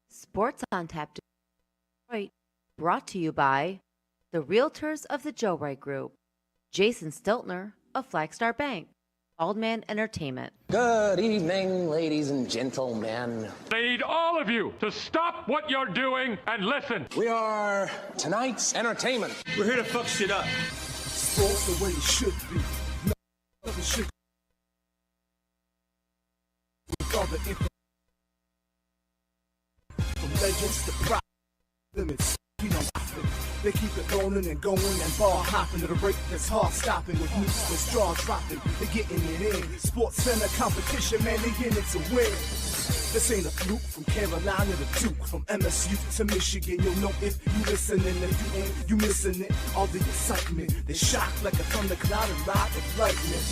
Sports on Tap Detroit, brought to you by the Realtors of the Joe Wright Group, Jason Stiltner of Flagstar Bank, Baldman Entertainment. Good evening, ladies and gentlemen. I need all of you to stop what you're doing and listen. We are tonight's entertainment. We're here to fuck shit up. Sports the way it should be. Nothing should. From legends to prop limits, you know, they keep it going and going and ball hopping at a rate that's hard stopping with news and straw dropping. They getting it in. Sports center competition, man, they in it to win. This ain't a fluke from Carolina to Duke, from MSU to Michigan. You'll know if you listening. If you ain't, you missing it. All the excitement, they shock like a thundercloud and ride with lightning.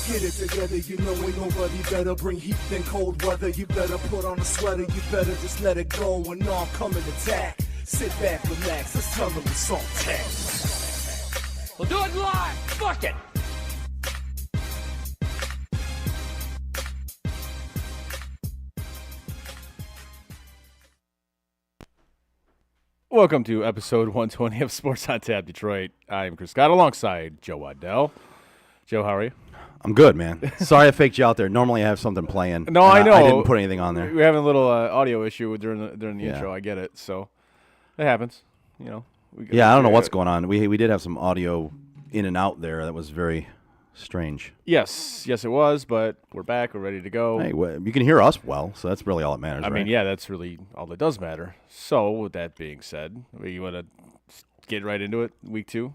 Get it together, you know ain't nobody better. Bring heat than cold weather. You better put on a sweater. You better just let it go and all come and attack. Sit back, relax, let's tell them it's on tap. We'll do it live. Fuck it. Welcome to episode 120 of Sports on Tap Detroit. I am Chris Scott alongside Joe Waddell. Joe, how are you? I'm good, man. Sorry I faked you out there. Normally I have something playing. No, I know. I didn't put anything on there. We're having a little audio issue during the Yeah. intro. I get it. So it happens. You know. I don't know what's going on. We did have some audio in and out there that was very Strange. Yes, it was, but we're back. We're ready to go. Hey, you can hear us well, so that's really all that matters. I mean, right? yeah, that's really all that does matter. So, with that being said, you want to get right into it, week 2?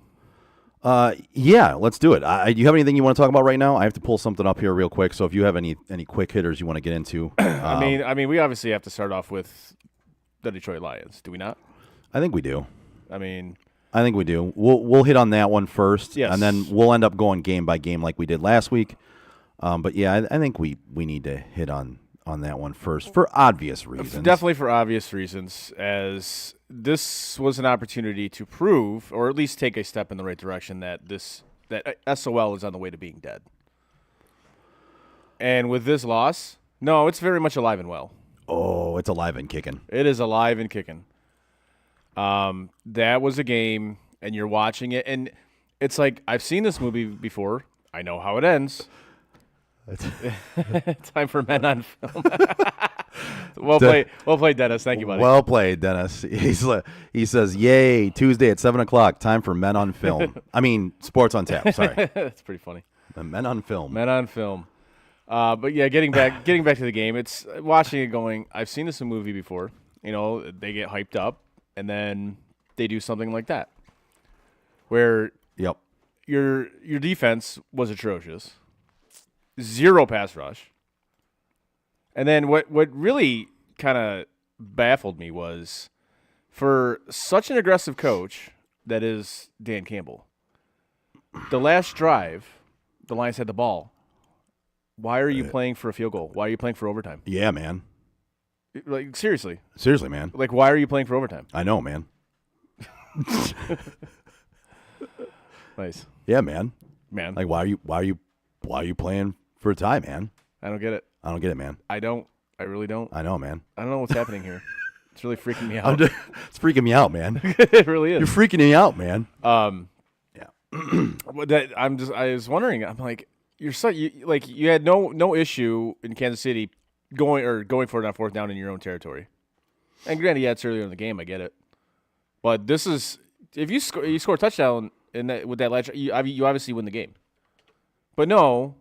Yeah, let's do it. Do you have anything you want to talk about right now? I have to pull something up here real quick. So if you have any quick hitters you want to get into, I mean, we obviously have to start off with the Detroit Lions. Do we not? I think we do. I mean, I think we do. We'll hit on that one first, Yes. and then we'll end up going game by game like we did last week. But yeah, I think we need to hit on that one first for obvious reasons. definitely for obvious reasons, as this was an opportunity to prove, or at least take a step in the right direction, that SOL is on the way to being dead. And with this loss, no, it's very much alive and well. Oh, it's alive and kicking. It is alive and kicking. That was a game, and you're watching it, and it's like, I've seen this movie before. I know how it ends. Time for Men on Film. Well played, Dennis. Thank you, buddy. Well played, Dennis. He says, "Yay! Tuesday at 7:00. Time for Men on Film. I mean, Sports on Tap. Sorry, That's pretty funny. Men on Film. Men on Film. But yeah, getting back to the game, it's watching it going, I've seen this in a movie before. You know, they get hyped up, and then they do something like that, where Yep. your defense was atrocious. 0 pass rush. And then what really kind of baffled me was, for such an aggressive coach that is Dan Campbell, the last drive, the Lions had the ball. Why are you playing for a field goal? Why are you playing for overtime? Yeah, man. Like, seriously. Seriously, man. Like, why are you playing for overtime? I know, man. Nice. Yeah, man. Man, Like, why are you playing for a tie, man? I don't get it. I don't get it, man. I don't. I really don't. I know, man. I don't know what's happening here. It's really freaking me out. It's freaking me out, man. It really is. You're freaking me out, man. Yeah. I was wondering. I'm like, you had no issue in Kansas City going for it on 4th down in your own territory. And granted, yeah, it's earlier in the game. I get it. But this is, if you score a touchdown with that last, you obviously win the game. But no,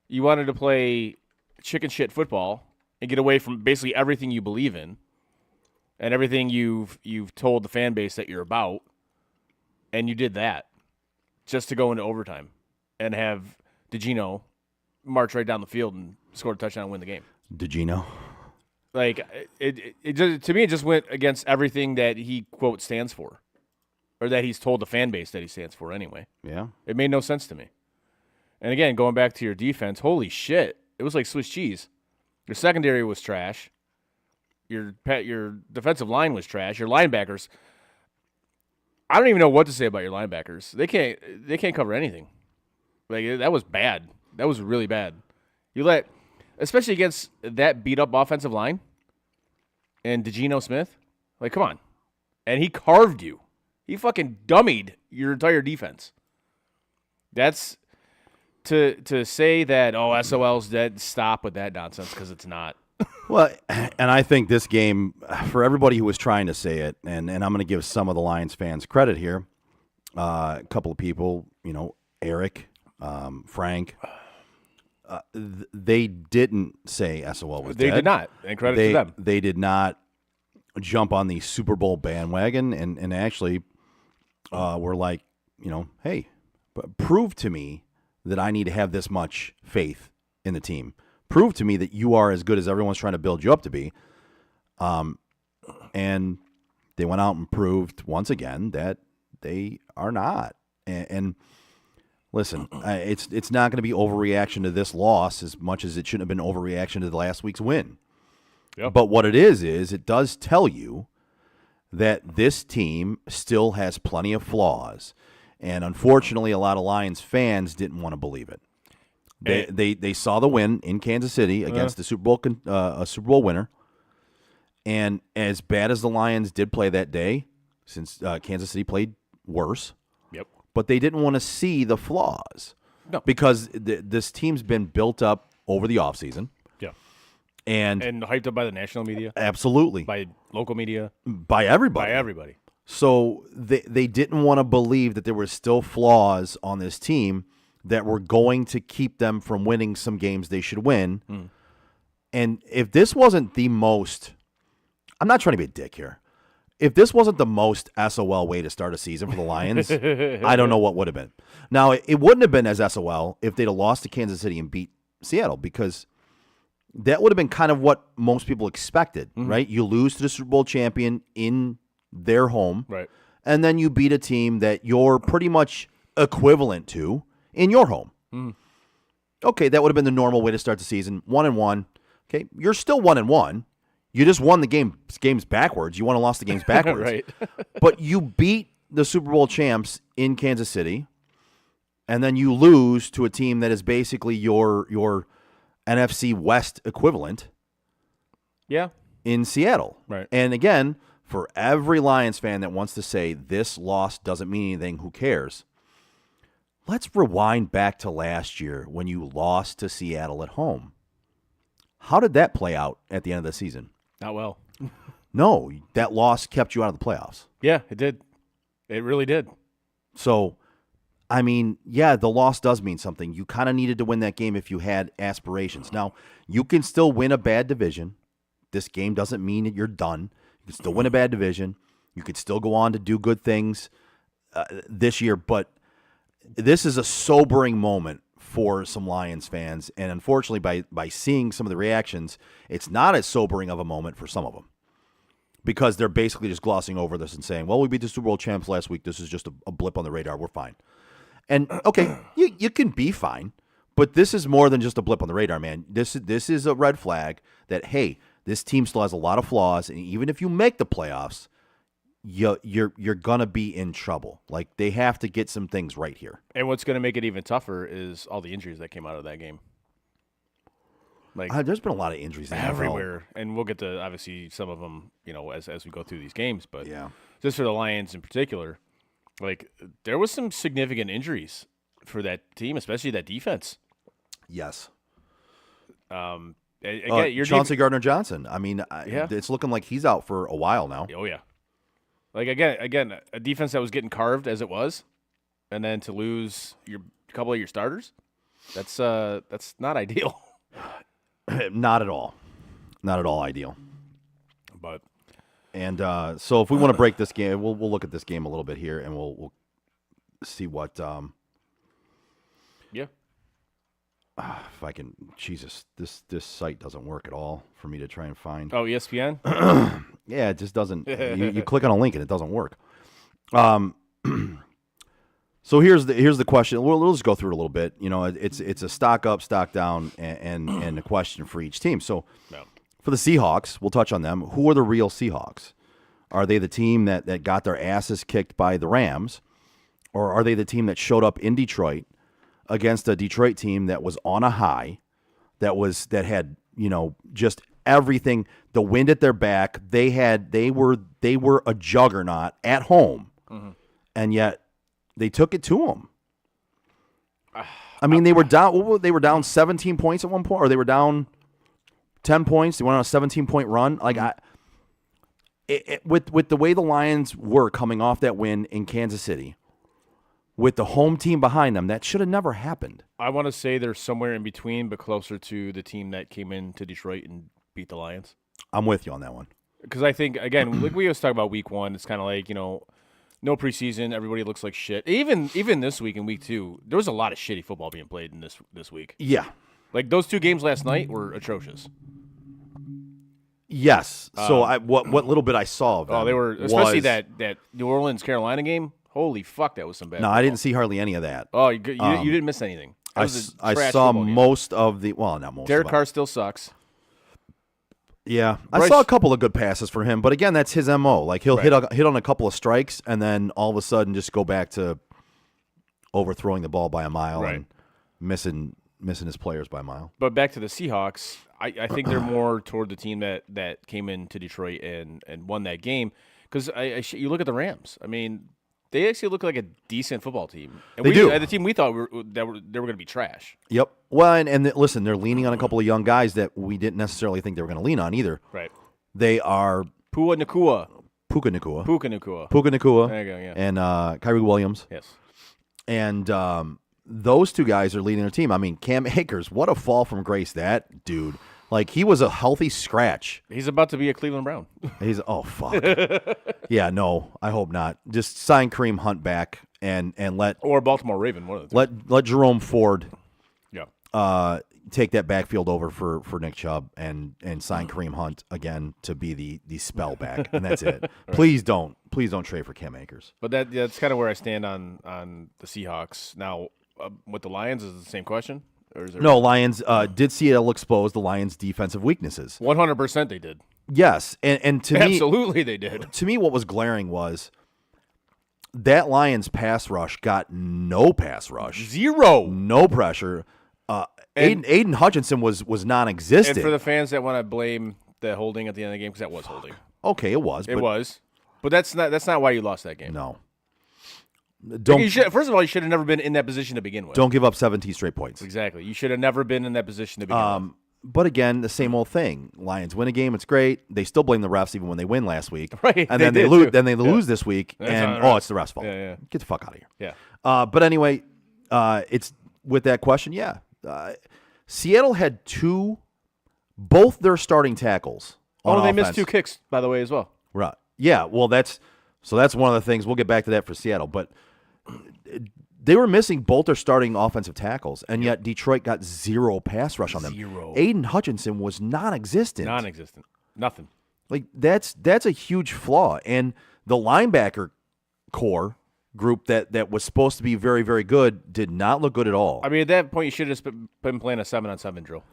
you wanted to play chicken shit football and get away from basically everything you believe in and everything you've told the fan base that you're about, and you did that just to go into overtime and have DeGino march right down the field and score a touchdown and win the game. DeGino. Like, it just, to me, it just went against everything that he, quote, stands for, or that he's told the fan base that he stands for anyway. Yeah. It made no sense to me. And again, going back to your defense, holy shit, it was like Swiss cheese. Your secondary was trash. Your defensive line was trash. Your linebackers, I don't even know what to say about your linebackers. They can't cover anything. Like, that was bad. That was really bad. Especially against that beat up offensive line and DeGeno Smith. Like, come on. And he carved you. He fucking dummied your entire defense. That's to say that, oh, SOL's dead. Stop with that nonsense, because it's not. Well, and I think this game, for everybody who was trying to say it, and I'm going to give some of the Lions fans credit here. A couple of people, Eric, Frank, they didn't say SOL was dead. They did not, and credit to them. They did not jump on the Super Bowl bandwagon and actually were like, hey, prove to me that I need to have this much faith in the team. Prove to me that you are as good as everyone's trying to build you up to be. And they went out and proved once again that they are not. And listen, it's not going to be overreaction to this loss as much as it shouldn't have been overreaction to the last week's win. Yep. But what it is it does tell you that this team still has plenty of flaws. And unfortunately, a lot of Lions fans didn't want to believe it. They saw the win in Kansas City against the Super Bowl winner. And as bad as the Lions did play that day, since Kansas City played worse, Yep. but they didn't want to see the flaws. No. Because this team's been built up over the offseason. Yeah. And hyped up by the national media, absolutely. by local media, By everybody. by everybody. So they didn't want to believe that there were still flaws on this team that were going to keep them from winning some games they should win. And if this wasn't the most, I'm not trying to be a dick here. If this wasn't the most SOL way to start a season for the Lions, I don't know what would have been. Now, it wouldn't have been as SOL if they'd have lost to Kansas City and beat Seattle, because that would have been kind of what most people expected, right? You lose to the Super Bowl champion in their home, Right. and then you beat a team that you're pretty much equivalent to in your home. Okay, that would have been the normal way to start the season, 1-1. Okay, you're still 1-1. You just won the games backwards. You won and lost the games backwards. Right. But you beat the Super Bowl champs in Kansas City, and then you lose to a team that is basically your NFC West equivalent Yeah. in Seattle. Right. And again, for every Lions fan that wants to say this loss doesn't mean anything, who cares? Let's rewind back to last year when you lost to Seattle at home. How did that play out at the end of the season? Not well. No, that loss kept you out of the playoffs. Yeah, it did. It really did. So, I mean, yeah, the loss does mean something. You kind of needed to win that game if you had aspirations. Now, you can still win a bad division. This game doesn't mean that you're done. You can still win a bad division. You could still go on to do good things this year. But this is a sobering moment for some Lions fans. And unfortunately, by seeing some of the reactions, it's not as sobering of a moment for some of them, because they're basically just glossing over this and saying, well, we beat the Super Bowl champs last week. This is just a blip on the radar. We're fine. And, okay, you can be fine, but this is more than just a blip on the radar, man. This is a red flag that, hey, this team still has a lot of flaws, and even if you make the playoffs, you're going to be in trouble. Like, they have to get some things right here. And what's going to make it even tougher is all the injuries that came out of that game. Like There's been a lot of injuries in the NFL. everywhere, and we'll get to obviously some of them, as we go through these games. But Yeah. just for the Lions in particular, like there was some significant injuries for that team, especially that defense. Yes. Again, your Chauncey Gardner-Johnson. I mean, Yeah. it's looking like he's out for a while now. Oh yeah, like again, a defense that was getting carved as it was, and then to lose a couple of your starters, that's not ideal. Not at all. Not at all ideal. But And so if we want to break this game, we'll look at this game a little bit here, and we'll see what yeah, if I can. Jesus, this site doesn't work at all for me to try and find. oh ESPN. Yeah, it just doesn't. you click on a link and it doesn't work. So here's the question. We'll just go through it a little bit. It's a stock up, stock down, and a question for each team. So No. for the Seahawks, we'll touch on them. Who are the real Seahawks? Are they the team that got their asses kicked by the Rams, or are they the team that showed up in Detroit against a Detroit team that was on a high, that had just everything, the wind at their back? They were a juggernaut at home, and yet they took it to them. I mean, they were down. They were down 17 points at one point, or they were down 10 points. They went on a 17-point run. Like with the way the Lions were coming off that win in Kansas City, with the home team behind them, that should have never happened. I want to say they're somewhere in between, but closer to the team that came into Detroit and beat the Lions. I'm with you on that one. Because I think, again, like we always talk about week one, it's kind of like, no preseason, everybody looks like shit. Even this week in week two, there was a lot of shitty football being played in this week. Yeah. Like those two games last night were atrocious. Yes. So what little bit I saw of them. Oh, they were, especially was, that New Orleans Carolina game. Holy fuck, that was some bad. No, football. I didn't see hardly any of that. Oh, you didn't miss anything. That I was a saw trash football game. most of the. Well, not most. Derek of it. Carr still sucks. Yeah, I Bryce- saw a couple of good passes for him, but again, that's his MO. Like he'll Right. hit on a couple of strikes, and then all of a sudden just go back to overthrowing the ball by a mile Right. and missing his players by a mile. But back to the Seahawks, I think they're more toward the team that came into Detroit and won that game. Because you look at the Rams. I mean, they actually look like a decent football team. And They do. The team we thought they were going to be trash. Yep. Well, listen, they're leaning on a couple of young guys that we didn't necessarily think they were going to lean on either. Right. They are Puka Nacua. Puka Nacua, Puka Nacua. Puka Nacua, There you go, yeah. and Kyrie Williams. Yes. And those two guys are leading their team. I mean, Cam Akers, what a fall from grace that dude. Like, he was a healthy scratch. He's about to be a Cleveland Brown. He's fuck. Yeah, no, I hope not. Just sign Kareem Hunt back and let Or Baltimore Raven, one of the two. let Jerome Ford Yeah. take that backfield over for Nick Chubb and sign Kareem Hunt again to be the spell back, and that's it. Please don't trade for Cam Akers. But that's kind of where I stand on the Seahawks. Now, with the Lions, is it the same question? Or is there No, Lions did Seattle expose the Lions' defensive weaknesses. 100% they did. Yes, and to me, Absolutely they did. to me, what was glaring was that Lions pass rush got no pass rush, Zero. no pressure. Aiden Hutchinson was non-existent. And for the fans that want to blame the holding at the end of the game, because that was holding. Okay, it was. It was. But that's not why you lost that game. No. First of all, you should have never been in that position to begin with. Don't give up 17 straight points. Exactly. You should have never been in that position to begin with. But again, the same old thing. Lions win a game, it's great. They still blame the refs even when they win last week. Right, And they then they did lose. too. Then they lose this week, That's and on the refs. it's the refs' fault. Yeah. Get the fuck out of here. Yeah. But anyway, it's with that question. Yeah, Seattle had both their starting tackles. On They offense. missed 2 kicks, by the way, as well. Right. Yeah. Well, that's one of the things. We'll get back to that for Seattle, but they were missing both their starting offensive tackles, and yet Detroit got zero pass rush on them. Zero. Aiden Hutchinson was non-existent. Non-existent. Nothing. Like that's a huge flaw, and the linebacker core group that was supposed to be very, very good did not look good at all. I mean, at that point, you should have just been playing a 7-on-7 drill.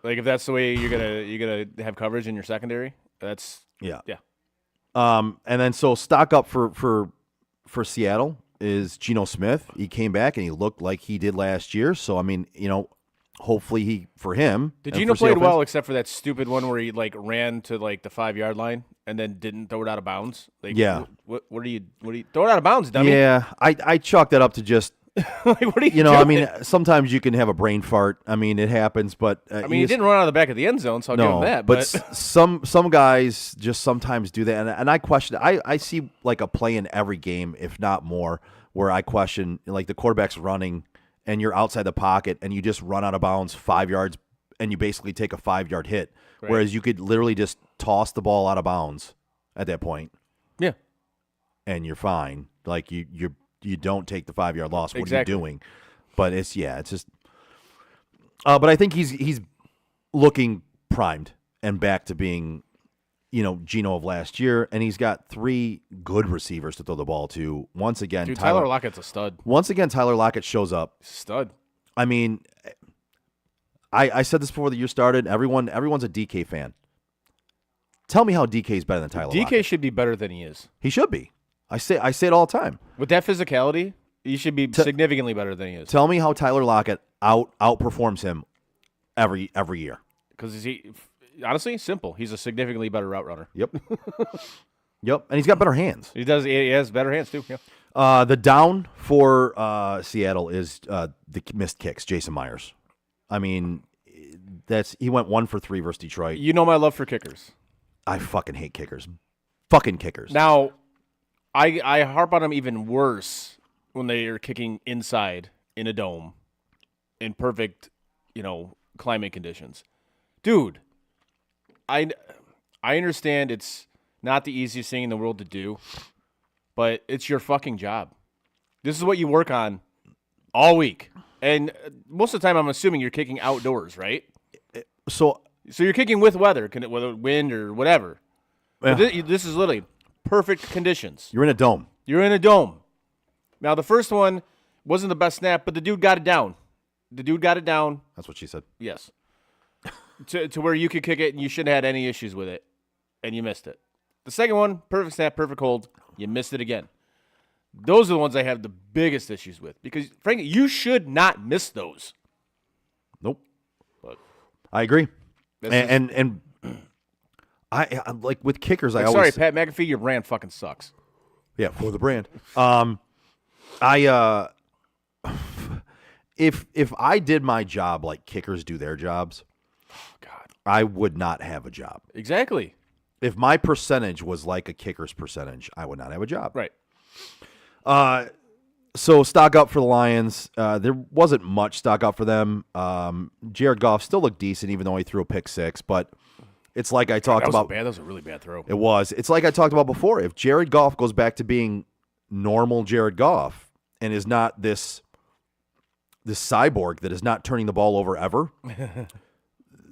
Like, if that's the way you're gonna have coverage in your secondary, that's yeah. yeah. And then so stock up for Seattle is Geno Smith. He came back and he looked like he did last year. So I mean, hopefully for him. Did and Geno for played Seattle well fans- except for that stupid one where he ran to the 5-yard line and then didn't throw it out of bounds? Like, Yeah. What are you throw it out of bounds, dummy? Yeah, I chalk that up to just Like, what are you I doing? mean, sometimes you can have a brain fart. I mean, it happens, but I mean, he didn't run out of the back of the end zone, so I'll give him that. but some guys just sometimes do that, and I question. I see like a play in every game, if not more, where I question like the quarterback's running and you're outside the pocket and you just run out of bounds 5 yards and you basically take a 5-yard hit, Right. whereas you could literally just toss the ball out of bounds at that point yeah. and you're fine. Like you don't take the 5-yard loss. What Exactly. are you doing? But it's just. But I think he's looking primed and back to being, Geno of last year, and he's got 3 good receivers to throw the ball to. Once again, Dude, Tyler Lockett's a stud. Once again, Tyler Lockett shows up. Stud. I mean, I said this before the year started. Everyone's a DK fan. Tell me how DK is better than Tyler DK Lockett. should be better than he is. He should be. I say it all the time. With that physicality, he should be significantly better than he is. Tell me how Tyler Lockett outperforms him every year. Because honestly, simple. He's a significantly better route runner. Yep. Yep. And he's got better hands. He does. He has better hands too. Yeah. The down for Seattle is the missed kicks. Jason Myers. I mean, he went 1 for 3 versus Detroit. You know my love for kickers. I fucking hate kickers. Fucking kickers. Now, I harp on them even worse when they are kicking inside in a dome in perfect, climate conditions. Dude, I understand it's not the easiest thing in the world to do, but it's your fucking job. This is what you work on all week. And most of the time, I'm assuming you're kicking outdoors, right? So you're kicking with weather, whether wind or whatever. But this is literally perfect conditions. you're in a dome. You're in a dome. Now, the first one wasn't the best snap, but the dude got it down. That's what she said. Yes. to where you could kick it and you shouldn't have had any issues with it, and you missed it. The second one, perfect snap, perfect hold, you missed it again. Those are the ones I have the biggest issues with because, frankly, you should not miss those. Nope. But I agree. This And I like with kickers. I sorry, always Pat McAfee, your brand fucking sucks. Yeah, for the brand. If I did my job like kickers do their jobs, God. I would not have a job. Exactly. If my percentage was like a kicker's percentage, I would not have a job. Right. So stock up for the Lions. There wasn't much stock up for them. Jared Goff still looked decent, even though he threw a pick six. But it's like I talked about. That was a really bad throw. It was. It's like I talked about before. If Jared Goff goes back to being normal Jared Goff and is not this cyborg that is not turning the ball over ever,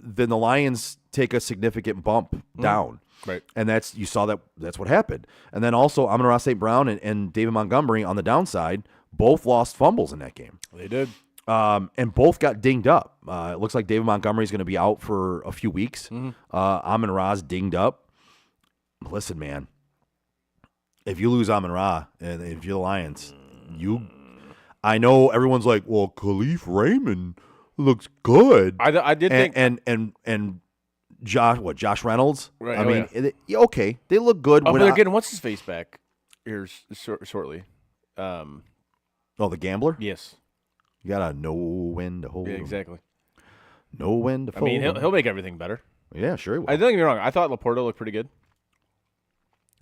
then the Lions take a significant bump down. Right. And you saw that's what happened. And then also Amon-Ra St. Brown and David Montgomery on the downside both lost fumbles in that game. They did. And both got dinged up. It looks like David Montgomery is going to be out for a few weeks. Amon-Ra's dinged up. Listen, man, if you lose Amon-Ra and if you're the Lions, I know everyone's like, well, Khalif Raymond looks good. I did think and Josh Reynolds? Right. I mean, okay, they look good. but they're getting what's his face back here shortly. The gambler? Yes. You gotta know when to hold. Yeah, him. exactly. Know when to I fold. mean, him. he'll make everything better. Yeah, sure he will. Don't get me wrong. I thought Laporta looked pretty good.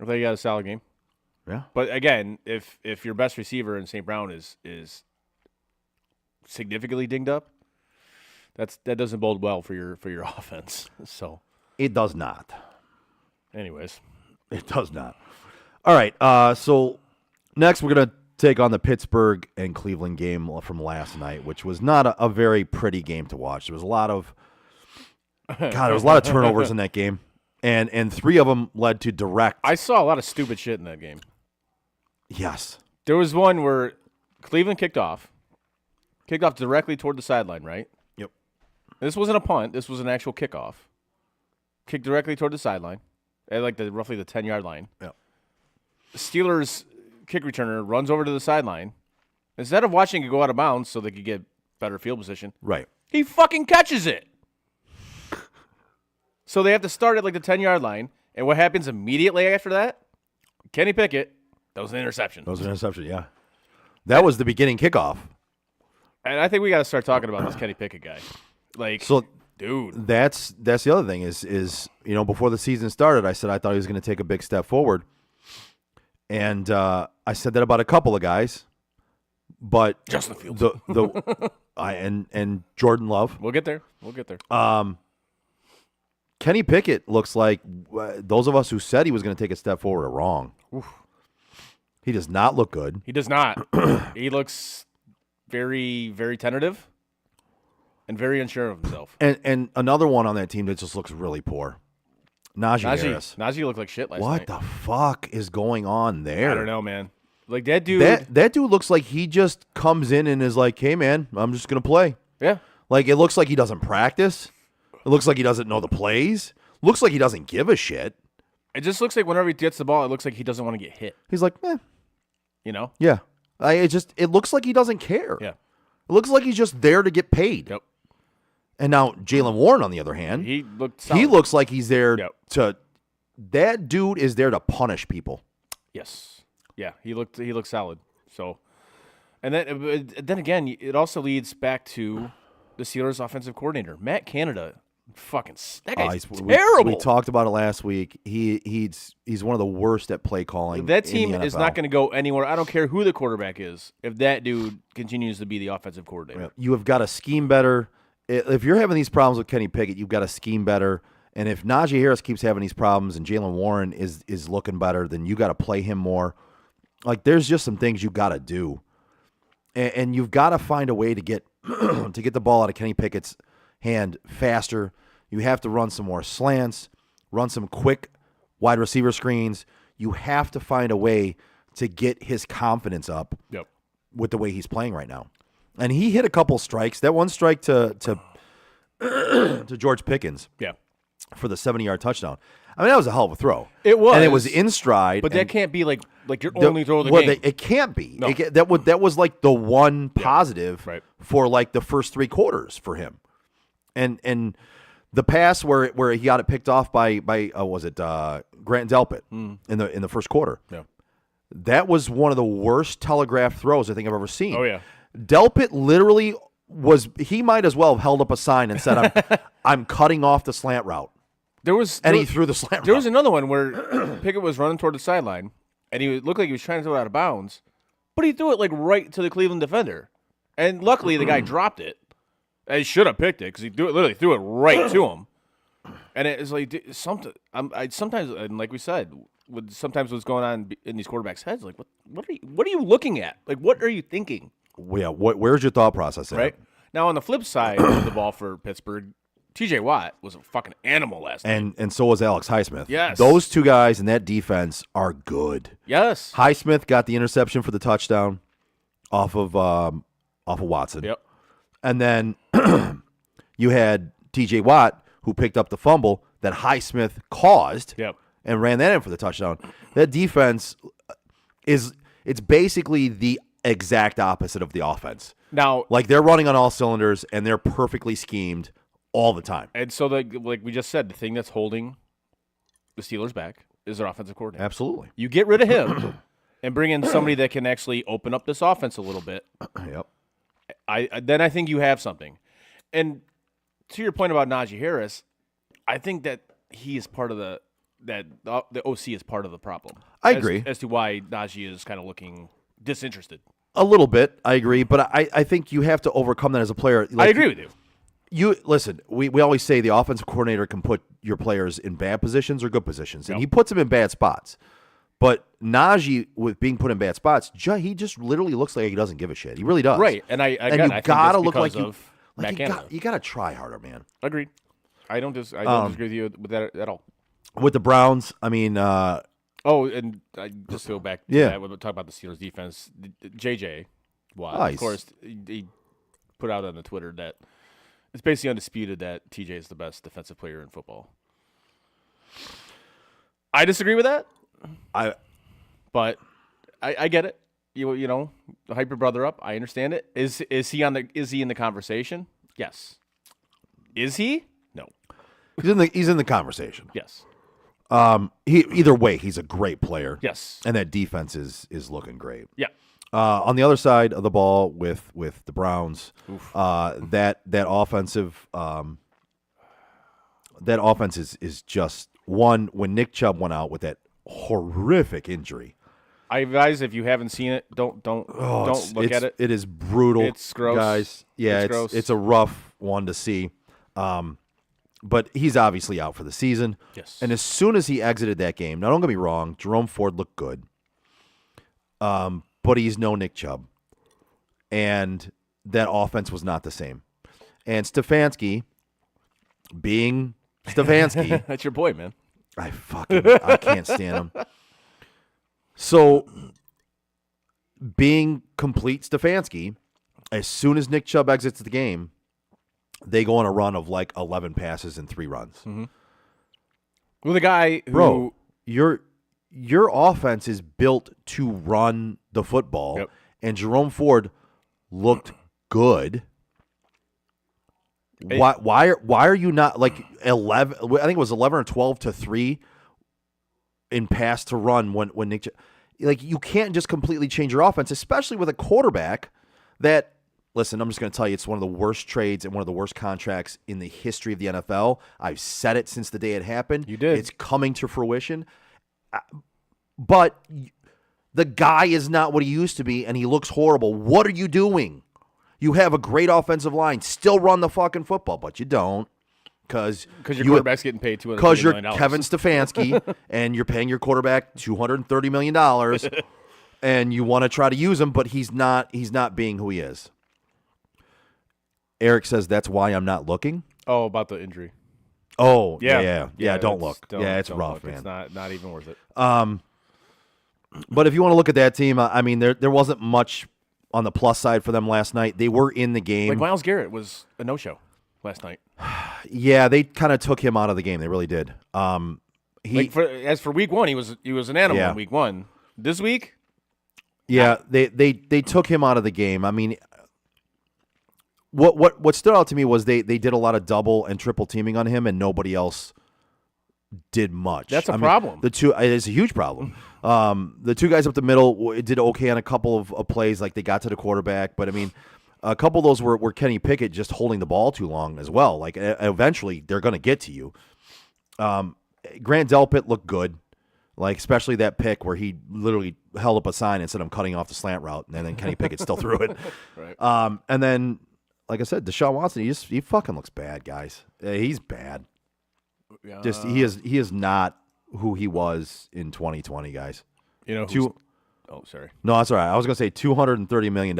I thought he got a solid game. Yeah. But again, if your best receiver in St. Brown is significantly dinged up, that doesn't bode well for your offense. So It does not. anyways. It does not. All right. So next we're gonna take on the Pittsburgh and Cleveland game from last night, which was not a very pretty game to watch. There was a lot of turnovers in that game, and three of them led to direct. I saw a lot of stupid shit in that game. Yes. There was one where Cleveland kicked off directly toward the sideline, right? Yep. This wasn't a punt. This was an actual kickoff. Kicked directly toward the sideline at like roughly the 10-yard line. Yep. The Steelers kick returner runs over to the sideline. Instead of watching it go out of bounds so they could get better field position, Right. he fucking catches it. So they have to start at like the 10-yard line. And what happens immediately after that? Kenny Pickett, that was an interception. That was an interception. Yeah. That was the beginning kickoff. And I think we got to start talking about this Kenny Pickett guy. Like, So dude. that's the other thing is before the season started, I said I thought he was going to take a big step forward, and I said that about a couple of guys, but Justin Fields. and Jordan Love. We'll get there. Kenny Pickett looks like those of us who said he was going to take a step forward are wrong. He does not look good. He does not. He looks very, very tentative and very unsure of himself. And another one on that team that just looks really poor. Najee Harris. Najee looked like shit last night. What the fuck is going on there? I don't know, man. Like that dude. That dude looks like he just comes in and is like, "Hey, man, I'm just gonna play." Yeah. Like it looks like he doesn't practice. It looks like he doesn't know the plays. Looks like he doesn't give a shit. It just looks like whenever he gets the ball, it looks like he doesn't want to get hit. He's like, You know? yeah. It looks like he doesn't care. Yeah. It looks like he's just there to get paid. Yep. And now Jalen Warren, on the other hand, He looked solid. he looks like he's there Yep. to. That dude is there to punish people. Yes. Yeah. He looked solid. So, and then again, it also leads back to the Steelers' offensive coordinator, Matt Canada. That guy's terrible. We talked about it last week. He's one of the worst at play calling. That team in the is NFL. not going to go anywhere. I don't care who the quarterback is. If that dude continues to be the offensive coordinator, You have got to scheme better. If you're having these problems with Kenny Pickett, you've got to scheme better. And if Najee Harris keeps having these problems and Jalen Warren is looking better, then you got to play him more. Like there's just some things you got to do, and you've got to find a way to get to get the ball out of Kenny Pickett's hand faster. You have to run some more slants, run some quick wide receiver screens. You have to find a way to get his confidence up. Yep. With the way he's playing right now. And he hit a couple strikes. That one strike to George Pickens. Yeah. For the 70-yard touchdown. I mean, that was a hell of a throw. It was. And it was in stride. But that can't be like your only throw of the game. It can't be. No. That was like the one positive right. for like the first three quarters for him. And the pass where he got it picked off by Grant Delpit in the first quarter. Yeah. That was one of the worst telegraph throws I think I've ever seen. Oh yeah. Delpit literally he might as well have held up a sign and said, I'm cutting off the slant route. He threw the slant route. There was another one where Pickett was running toward the sideline, and he looked like he was trying to throw it out of bounds, but he threw it like right to the Cleveland defender, and luckily the guy dropped it. And he should have picked it because he literally threw it right to him. And it's like something. Sometimes, and like we said, sometimes what's going on in these quarterbacks' heads, like what are you looking at? Like what are you thinking? Yeah, where's your thought process at? Right now, on the flip side of the ball for Pittsburgh, T.J. Watt was a fucking animal last night, and so was Alex Highsmith. Yes, those two guys in that defense are good. Yes, Highsmith got the interception for the touchdown off of Watson. Yep, and then you had T.J. Watt, who picked up the fumble that Highsmith caused and ran that in for the touchdown. That defense it's basically the exact opposite of the offense. Now, like they're running on all cylinders and they're perfectly schemed all the time. And so, like we just said, the thing that's holding the Steelers back is their offensive coordinator. Absolutely. You get rid of him and bring in somebody that can actually open up this offense a little bit. Yep. Then I think you have something. And to your point about Najee Harris, I think that he is part of the OC is part of the problem. I agree as to why Najee is kind of looking disinterested. A little bit, I agree, but I think you have to overcome that as a player. I agree with you. You listen. We always say the offensive coordinator can put your players in bad positions or good positions, and he puts them in bad spots. But Najee, with being put in bad spots, he just literally looks like he doesn't give a shit. He really does. Right, and I gotta look like you you gotta try harder, man. Agreed. I don't disagree with you with that at all. With the Browns, I mean. And I just go back to that. We'll talk about the Steelers defense. JJ Watt, of course, he put out on the Twitter that it's basically undisputed that TJ is the best defensive player in football. I disagree with that. But I get it. You know, hype your brother up. I understand it. Is he in the conversation? Yes. Is he? No. He's in the conversation. Yes. Either way, he's a great player. Yes. And that defense is looking great. Yeah. On the other side of the ball with the Browns, that offense is just one. When Nick Chubb went out with that horrific injury, I advise if you haven't seen it, don't look at it. It is brutal. It's gross, guys. Yeah, it's gross. It's a rough one to see. But he's obviously out for the season. Yes. And as soon as he exited that game, now don't get me wrong, Jerome Ford looked good. But he's no Nick Chubb. And that offense was not the same. And Stefanski, being Stefanski. That's your boy, man. I can't stand him. So, being complete Stefanski, as soon as Nick Chubb exits the game, they go on a run of like 11 passes and 3 runs. Mm-hmm. Well, the guy who... Bro, your offense is built to run the football, and Jerome Ford looked good. Why are you not like 11? I think it was 11 or 12 to 3 in pass to run when Nick. Like you can't just completely change your offense, especially with a quarterback that. Listen, I'm just going to tell you, it's one of the worst trades and one of the worst contracts in the history of the NFL. I've said it since the day it happened. You did. It's coming to fruition. But the guy is not what he used to be, and he looks horrible. What are you doing? You have a great offensive line. Still run the fucking football, but you don't. Because your quarterback's getting paid $230 million. Because you're Kevin Stefanski, and you're paying your quarterback $230 million, and you want to try to use him, but he's not being who he is. Eric says that's why I'm not looking. Oh, about the injury. Oh, yeah. Don't look. It's don't rough, look. man. It's not even worth it. But if you want to look at that team, I mean, there wasn't much on the plus side for them last night. They were in the game. Like Myles Garrett was a no-show last night. Yeah, they kind of took him out of the game. They really did. As for week 1, he was an animal in week 1. This week, yeah, they took him out of the game. I mean. What stood out to me was they did a lot of double and triple teaming on him, and nobody else did much. That's a problem. It is a huge problem. The two guys up the middle did okay on a couple of plays, like they got to the quarterback, but I mean, a couple of those were Kenny Pickett just holding the ball too long as well. Like eventually they're going to get to you. Grant Delpit looked good, like especially that pick where he literally held up a sign and said, "I'm cutting off the slant route," and then Kenny Pickett still threw it. Right. And then, like I said, Deshaun Watson, he fucking looks bad, guys. He's bad. Just he is not who he was in 2020, guys. You know, oh, sorry. No, that's all right. I was gonna say $230 million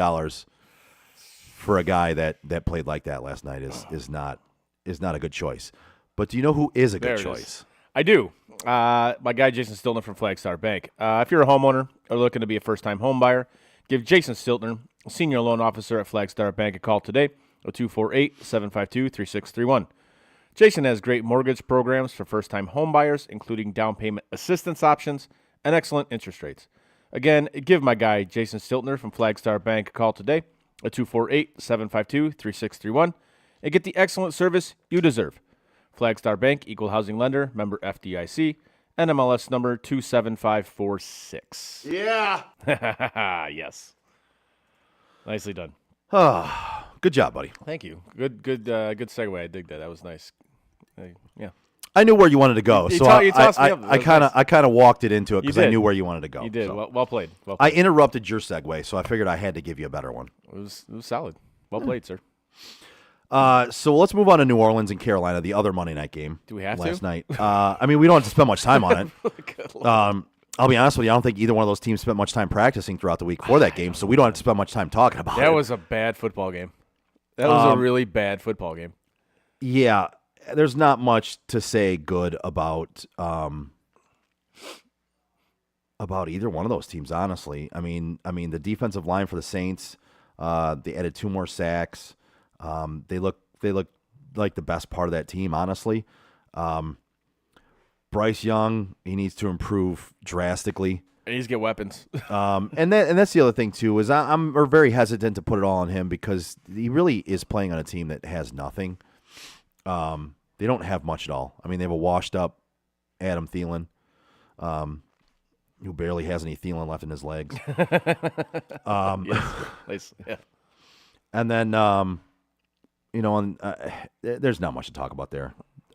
for a guy that played like that last night is not a good choice. But do you know who is a good choice? I do. My guy Jason Stiltner from Flagstar Bank. If you're a homeowner or looking to be a first-time home buyer, give Jason Stiltner, senior loan officer at Flagstar Bank, a call today, 248-752-3631. Jason has great mortgage programs for first-time home buyers, including down payment assistance options and excellent interest rates. Again, give my guy Jason Stiltner from Flagstar Bank a call today, 248-752-3631, and get the excellent service you deserve. Flagstar Bank, equal housing lender, member FDIC, NMLS number 27546. Yeah. Yes. Nicely done. Good job, buddy. Thank you. Good segue. I dig that. That was nice. Yeah. I knew where you wanted to go, You so tossed me up. That I was kind nice. of walked it into it You because I did. knew where you wanted to go. You did. so. Well played. Well I played. interrupted your segue, so I figured I had to give you a better one. It was solid. Well played, sir. So let's move on to New Orleans and Carolina, the other Monday night game. Do we have last to? night? I mean, we don't have to spend much time on it. I'll be honest with you. I don't think either one of those teams spent much time practicing throughout the week for that game, so we don't have to spend much time talking about it. That was a bad football game. That was a really bad football game. Yeah, there's not much to say good about either one of those teams, honestly. I mean, the defensive line for the Saints, they added 2 more sacks. They look like the best part of that team, honestly. Bryce Young, he needs to improve drastically. He needs to get weapons. And that's the other thing too is I'm very hesitant to put it all on him because he really is playing on a team that has nothing. They don't have much at all. I mean, they have a washed up Adam Thielen, who barely has any Thielen left in his legs. Nice. Yeah. And then there's not much to talk about there.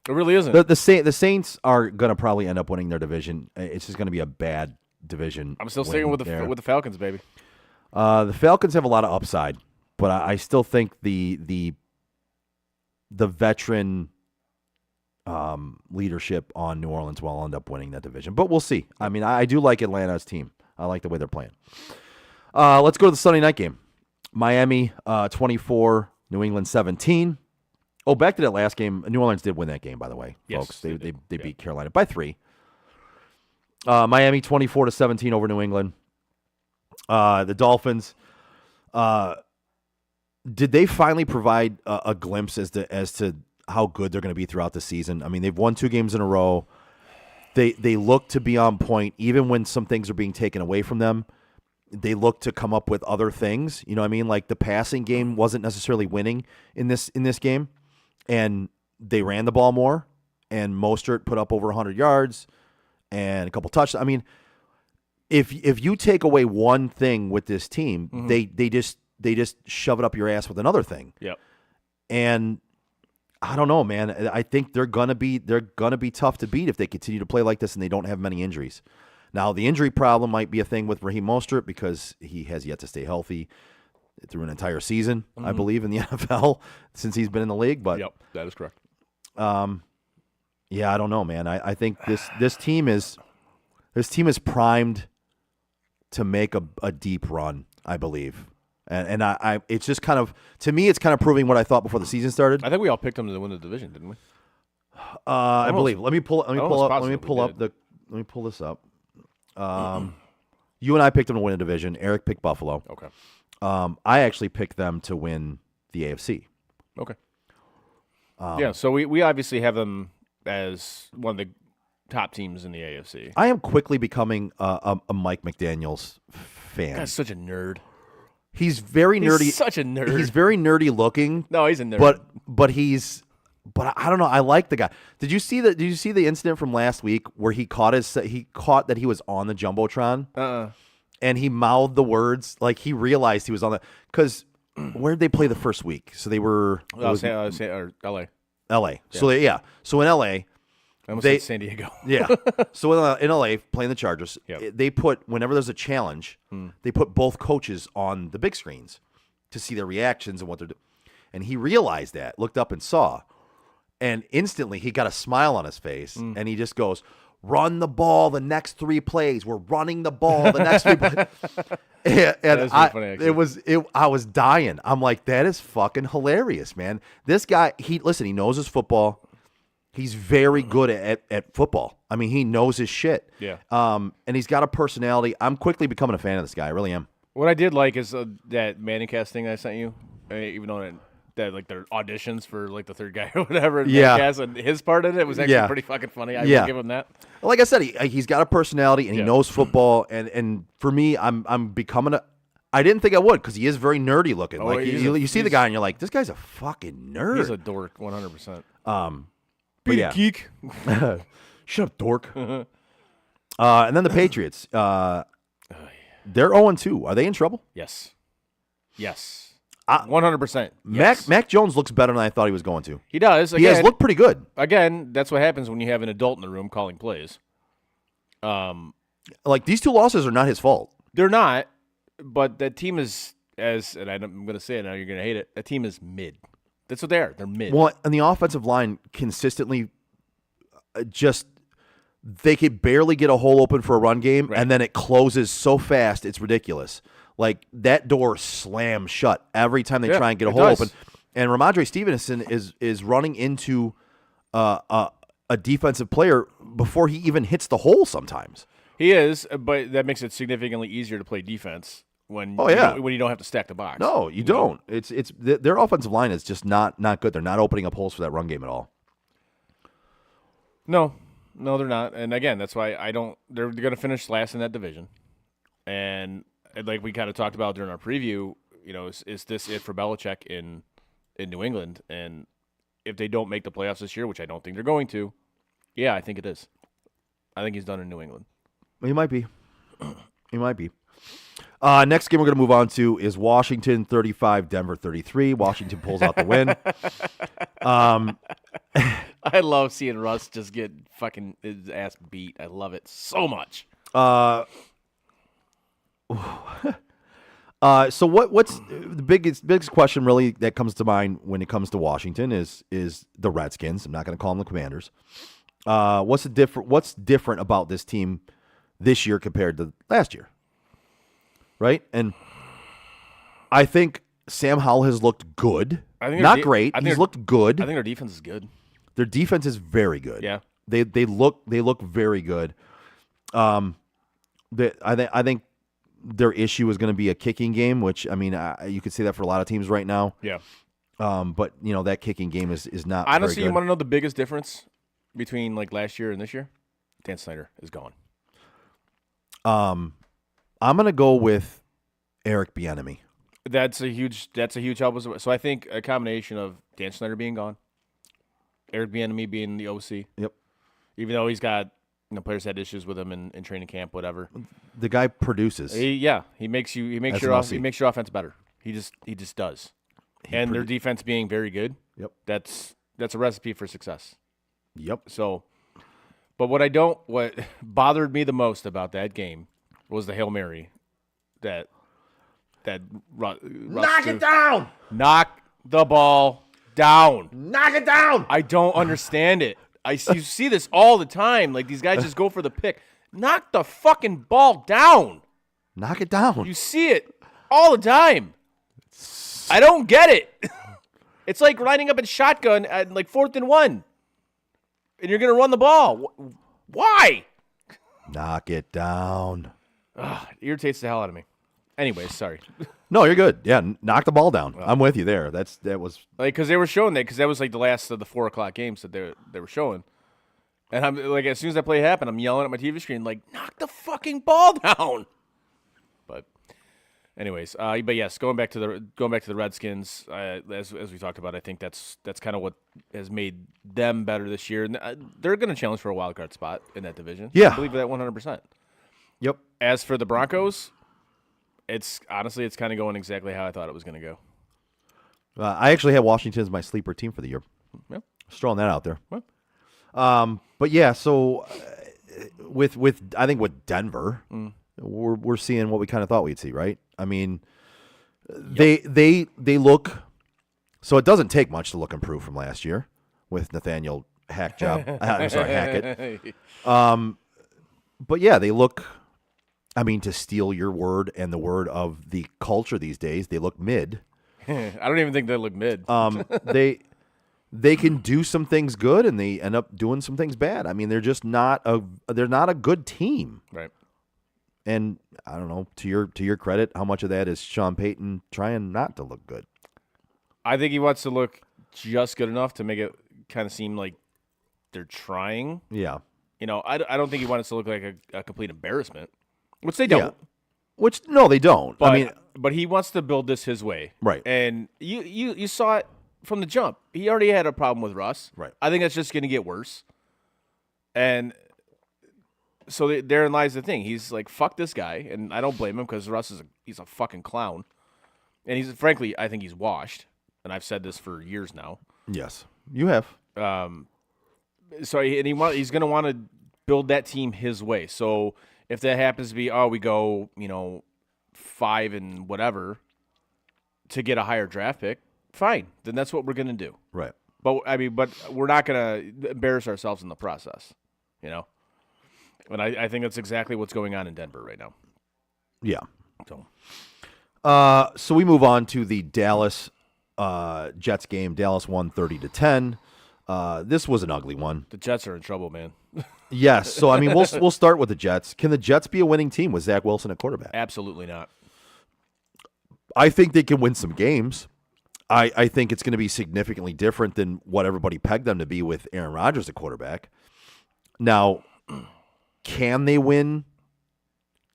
It really isn't. The Saints are gonna probably end up winning their division. It's just gonna be a bad division. I'm still sticking with the Falcons, baby. The Falcons have a lot of upside, but I still think the veteran leadership on New Orleans will end up winning that division. But we'll see. I mean, I do like Atlanta's team. I like the way they're playing. Let's go to the Sunday night game. Miami 24, New England 17. Oh, back to that last game. New Orleans did win that game, by the way, Yes, folks. They did. beat Carolina by 3. Miami 24-17 over New England. The Dolphins. Did they finally provide a glimpse as to how good they're going to be throughout the season? I mean, they've won 2 games in a row. They look to be on point, even when some things are being taken away from them. They look to come up with other things. You know what I mean? Like the passing game wasn't necessarily winning in this game, and they ran the ball more. And Mostert put up over 100 yards and a couple touchdowns. I mean, if you take away one thing with this team, they just shove it up your ass with another thing. Yep. And I don't know, man. I think they're gonna be tough to beat if they continue to play like this and they don't have many injuries. Now, the injury problem might be a thing with Raheem Mostert because he has yet to stay healthy through an entire season, I believe, in the NFL since he's been in the league. But Yep, that is correct. yeah, I don't know, man. I think this team is primed to make a deep run, I believe. And I it's just kind of, to me, it's kind of proving what I thought before the season started. I think we all picked them to win the division, didn't we? I believe. Let me pull this up. You and I picked them to win a division. Eric picked Buffalo. Okay. I actually picked them to win the AFC. Okay. Yeah, so we obviously have them as one of the top teams in the AFC. I am quickly becoming a Mike McDaniels fan. Guy's such a nerd. He's very nerdy. He's such a nerd. He's very nerdy looking. No, he's a nerd. But I don't know. I like the guy. Did you see the incident from last week where he caught that he was on the Jumbotron? And he mouthed the words like he realized he was on the, because where did they play the first week? So they were L.A. LA. So in LA, I I almost They- said San Diego. Yeah. So in LA, playing the Chargers, Yep. they put, whenever there's a challenge, they put both coaches on the big screens to see their reactions and what they're doing. And he realized that, looked up and saw. And instantly he got a smile on his face. And he just goes, run the ball the next 3 plays. We're running the ball the next 3 plays. And is really funny, actually. I was dying. I'm like, that is fucking hilarious, man. This guy, he knows his football. He's very good at football. I mean, he knows his shit. Yeah. And he's got a personality. I'm quickly becoming a fan of this guy. I really am. What I did like is that Manning cast thing I sent you, even though that like their auditions for like the third guy or whatever. Yeah. Cast, and his part in it was actually Yeah. pretty fucking funny. I Yeah. will give him that. Like I said, he's got a personality and he Yeah. knows football. And for me, I'm becoming a. I didn't think I would because he is very nerdy looking. Oh, Like he's you a- see the he's- guy and you're like, this guy's a fucking nerd. He's a dork, 100%. But yeah. geek. Shut up, dork. And then the Patriots. They're 0-2. Are they in trouble? Yes. 100%. Yes. Mac Jones looks better than I thought he was going to. He does. He has Again, looked pretty good. Again, that's what happens when you have an adult in the room calling plays. Like these 2 losses are not his fault. They're not, but that team is and I'm going to say it now. You're going to hate it. That team is mid. That's what they are. They're mid. Well, and the offensive line consistently just they could barely get a hole open for a run game, Right. and then it closes so fast it's ridiculous. Like that door slams shut every time they Yeah, try and get a it hole does. open. And Ramondre Stevenson is running into a defensive player before he even hits the hole sometimes. He is, but that makes it significantly easier to play defense when when you don't have to stack the box. No, you don't. It's their offensive line is just not good. They're not opening up holes for that run game at all. No, they're not. And again, that's why I don't. They're going to finish last in that division. And like we kind of talked about during our preview, is this it for Belichick in New England? And if they don't make the playoffs this year, which I don't think they're going to, yeah, I think it is. I think he's done in New England. He might be. He might be. Next game we're going to move on to is Washington 35, Denver 33. Washington pulls out the win. I love seeing Russ just get fucking his ass beat. I love it so much. So what's the biggest question really that comes to mind when it comes to Washington is the Redskins. I'm not going to call them the Commanders. What's different about this team this year compared to last year? Right? And I think Sam Howell has looked good. Not great. He's looked good. I think their defense is good. Their defense is very good. Yeah. They look very good. I think their issue is going to be a kicking game, which I mean you could say that for a lot of teams right now. Yeah. But that kicking game is not Honestly, very you good. want to know the biggest difference between like last year and this year? Dan Snyder is gone. I'm going to go with Eric Bieniemy. That's a huge help. So I think a combination of Dan Snyder being gone, Eric Bieniemy being the OC. Yep. Even though he's got players had issues with him in training camp, whatever. The guy produces. He makes As your an OC. offense better. He just does. And their defense being very good. Yep. That's a recipe for success. Yep. So, but what bothered me the most about that game was the Hail Mary that Russ Knock threw. it down. Knock the ball down. Knock it down. I don't understand it. You see this all the time. Like these guys just go for the pick. Knock the fucking ball down. Knock it down. You see it all the time. I don't get it. It's like lining up in shotgun at like 4th and 1. And you're going to run the ball. Why? Knock it down. It irritates the hell out of me. Anyways, sorry. No, you're good. Yeah, knock the ball down. I'm with you there. That was Like, because they were showing that, because that was like the last of the 4 o'clock games that they were showing. And I'm like, as soon as that play happened, I'm yelling at my TV screen, like, knock the fucking ball down. But, anyways, but yes, going back to the Redskins, as we talked about, I think that's kind of what has made them better this year. And they're going to challenge for a wild card spot in that division. Yeah. I believe that 100%. Yep. As for the Broncos, it's kind of going exactly how I thought it was going to go. I actually had Washington as my sleeper team for the year. Yeah. Just throwing that out there. Well. But yeah, so with I think with Denver, we're seeing what we kind of thought we'd see, right? I mean, they look. So it doesn't take much to look improved from last year with Nathaniel Hackett. But yeah, they look. I mean, to steal your word and the word of the culture these days, they look mid. I don't even think they look mid. They can do some things good and they end up doing some things bad. I mean, they're just not a good team. Right. And I don't know, to your credit, how much of that is Sean Payton trying not to look good? I think he wants to look just good enough to make it kind of seem like they're trying. Yeah. You know, I don't think he wants to look like a complete embarrassment, which they don't. Yeah. Which no, they don't. But, but he wants to build this his way. Right. And you saw it from the jump. He already had a problem with Russ. Right. I think that's just going to get worse. And so therein lies the thing. He's like, fuck this guy, and I don't blame him because Russ he's a fucking clown. And frankly, I think he's washed, and I've said this for years now. Yes, you have. So he's going to want to build that team his way. So if that happens to be, we go, 5 and whatever to get a higher draft pick, fine. Then that's what we're going to do. Right. But we're not going to embarrass ourselves in the process, And I think that's exactly what's going on in Denver right now. Yeah. So, So we move on to the Dallas Jets game. Dallas won 30-10. This was an ugly one. the Jets are in trouble, man. Yes. So I mean, we'll start with the Jets. Can the Jets be a winning team with Zach Wilson at quarterback? Absolutely not. I think they can win some games. I think it's going to be significantly different than what everybody pegged them to be with Aaron Rodgers at quarterback. Now, can they win?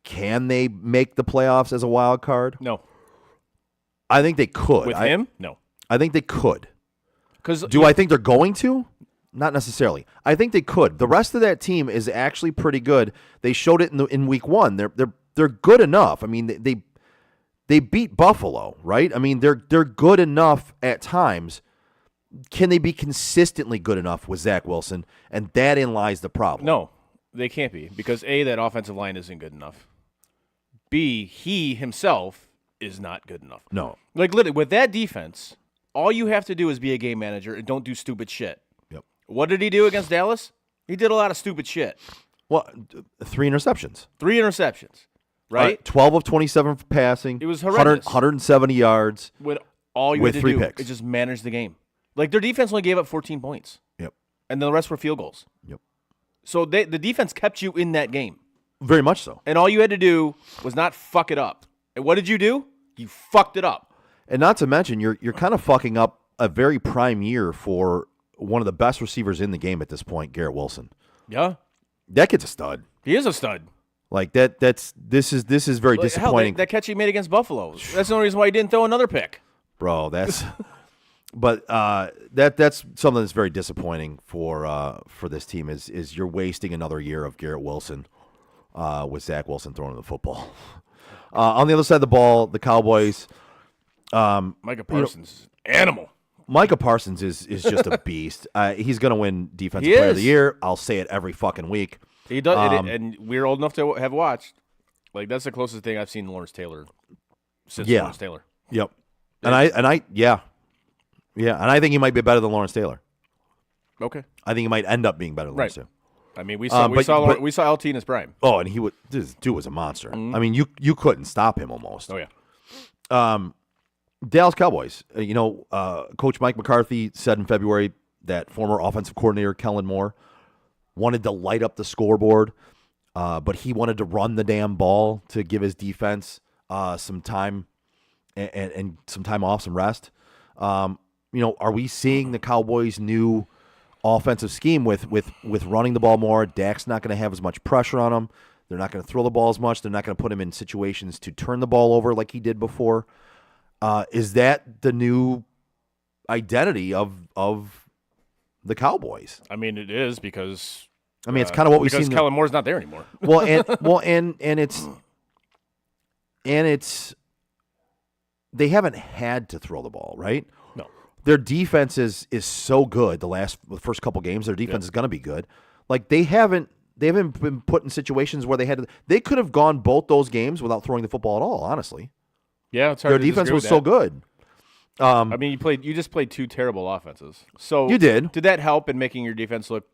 Can they make the playoffs as a wild card? No. I think they could. With him? No. I think they could. Because Do I think they're going to? Not necessarily. I think they could. The rest of that team is actually pretty good. They showed it in week 1. They're good enough. I mean, they beat Buffalo, right? I mean, they're good enough at times. Can they be consistently good enough with Zach Wilson? And therein lies the problem. No, they can't be. Because A, that offensive line isn't good enough. B, he himself is not good enough. No. Like, literally, with that defense, all you have to do is be a game manager and don't do stupid shit. Yep. What did he do against Dallas? He did a lot of stupid shit. Well, 3 interceptions. 3 interceptions, right? 12 of 27 for passing. It was horrendous. 170 yards. When all you with had to 3 do picks. is just manage the game. Like, their defense only gave up 14 points. Yep. And the rest were field goals. Yep. So the defense kept you in that game. Very much so. And all you had to do was not fuck it up. And what did you do? You fucked it up. And not to mention, you're kind of fucking up a very prime year for one of the best receivers in the game at this point, Garrett Wilson. Yeah. That kid's a stud. He is a stud. Like this is very disappointing. Hell, that catch he made against Buffalo. That's the only reason why he didn't throw another pick. Bro, that's but that's something that's very disappointing for this team is you're wasting another year of Garrett Wilson with Zach Wilson throwing the football. On the other side of the ball, the Cowboys. Micah Parsons, animal. Micah Parsons is just a beast. He's going to win Defensive He Player of is. the Year. I'll say it every fucking week. He does, and we're old enough to have watched. Like, that's the closest thing I've seen Lawrence Taylor since Yeah. Lawrence Taylor. Yep. And I think he might be better than Lawrence Taylor. Okay. I think he might end up being better than Lawrence Taylor. I mean, we saw but- LT in his prime. Oh, and this dude was a monster. I mean, you couldn't stop him almost. Oh yeah. Dallas Cowboys. Coach Mike McCarthy said in February that former offensive coordinator Kellen Moore wanted to light up the scoreboard, but he wanted to run the damn ball to give his defense some time and some time off, some rest. Are we seeing the Cowboys' new offensive scheme with running the ball more? Dak's not going to have as much pressure on him. They're not going to throw the ball as much. They're not going to put him in situations to turn the ball over like he did before. Is that the new identity of the Cowboys? I mean, it is because It's kind of what we've seen. because Kellen Moore's not there anymore. It's they haven't had to throw the ball, right? No. their defense is so good. The first couple games, their defense is going to be good. Like they haven't been put in situations where they could have gone both those games without throwing the football at all. Honestly, Yeah, it's hard. their to defense disagree was with so that. good. I mean, you just played two terrible offenses. So You did. Did that help in making your defense look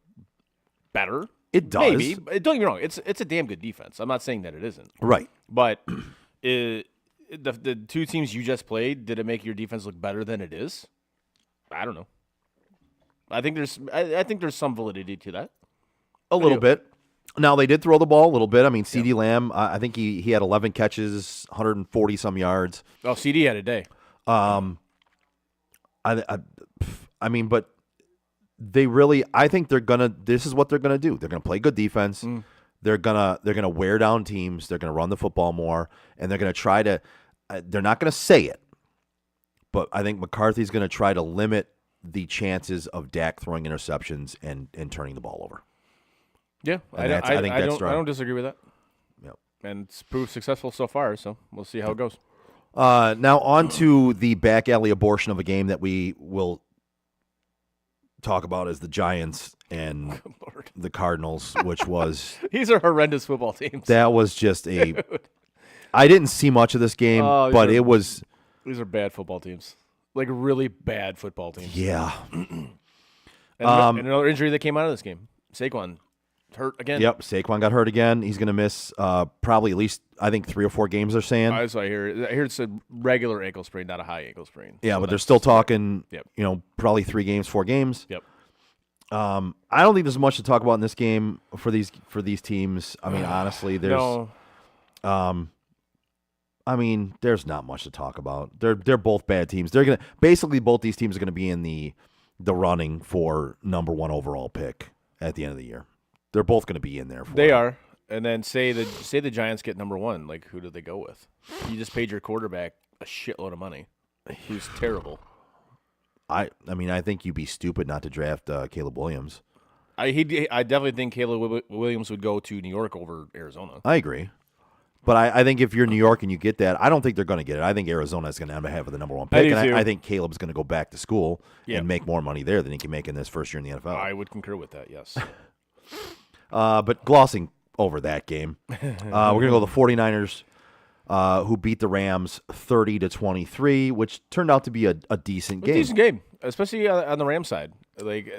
better? It does. Maybe. Don't get me wrong. It's a damn good defense. I'm not saying that it isn't. Right. But the two teams you just played, did it make your defense look better than it is? I don't know. I think there's some validity to that. A little bit. Now, they did throw the ball a little bit. I mean, CeeDee Lamb, I think he had 11 catches, 140-some yards. Oh, CD had a day. I mean, but they really, I think this is what they're gonna do. They're gonna play good defense. They're gonna wear down teams. They're gonna run the football more, and they're gonna try to. They're not gonna say it, but I think McCarthy's gonna try to limit the chances of Dak throwing interceptions and turning the ball over. Yeah, I don't disagree with that. Yep. And it's proved successful so far, so we'll see how it goes. Now on to the back alley abortion of a game that we will talk about as the Giants and the Cardinals, which was These are horrendous football teams. that was just a. I didn't see much of this game, but it was. These are bad football teams, like really bad football teams. Yeah. And another injury that came out of this game, Saquon hurt again. Yep. Saquon got hurt again. He's going to miss probably at least, I think, 3 or 4 games, they're saying. That's what I hear. I hear it's a regular ankle sprain, not a high ankle sprain. Yeah, So but they're that's- still talking, Yep. Probably 3 games, 4 games. Yep. I don't think there's much to talk about in this game for these teams. I mean, honestly, there's No. I mean, there's not much to talk about. They're both bad teams. They're gonna basically both these teams are gonna be in the running for number 1 overall pick at the end of the year. They're both gonna be in there. They are. And then say the Giants get number 1. Like, who do they go with? You just paid your quarterback a shitload of money, who's terrible. I mean, I think you'd be stupid not to draft Caleb Williams. I definitely think Caleb Williams would go to New York over Arizona. I agree. But I think if you're New York and you get that, I don't think they're going to get it. I think Arizona is going to have the number 1 pick. do And too. I think Caleb's going to go back to school Yeah. and make more money there than he can make in his first year in the NFL. I would concur with that, yes. But glossing over that game, we're going to go the 49ers, who beat the Rams 30-23, which turned out to be a decent game. Decent game, especially on the Rams side. Like,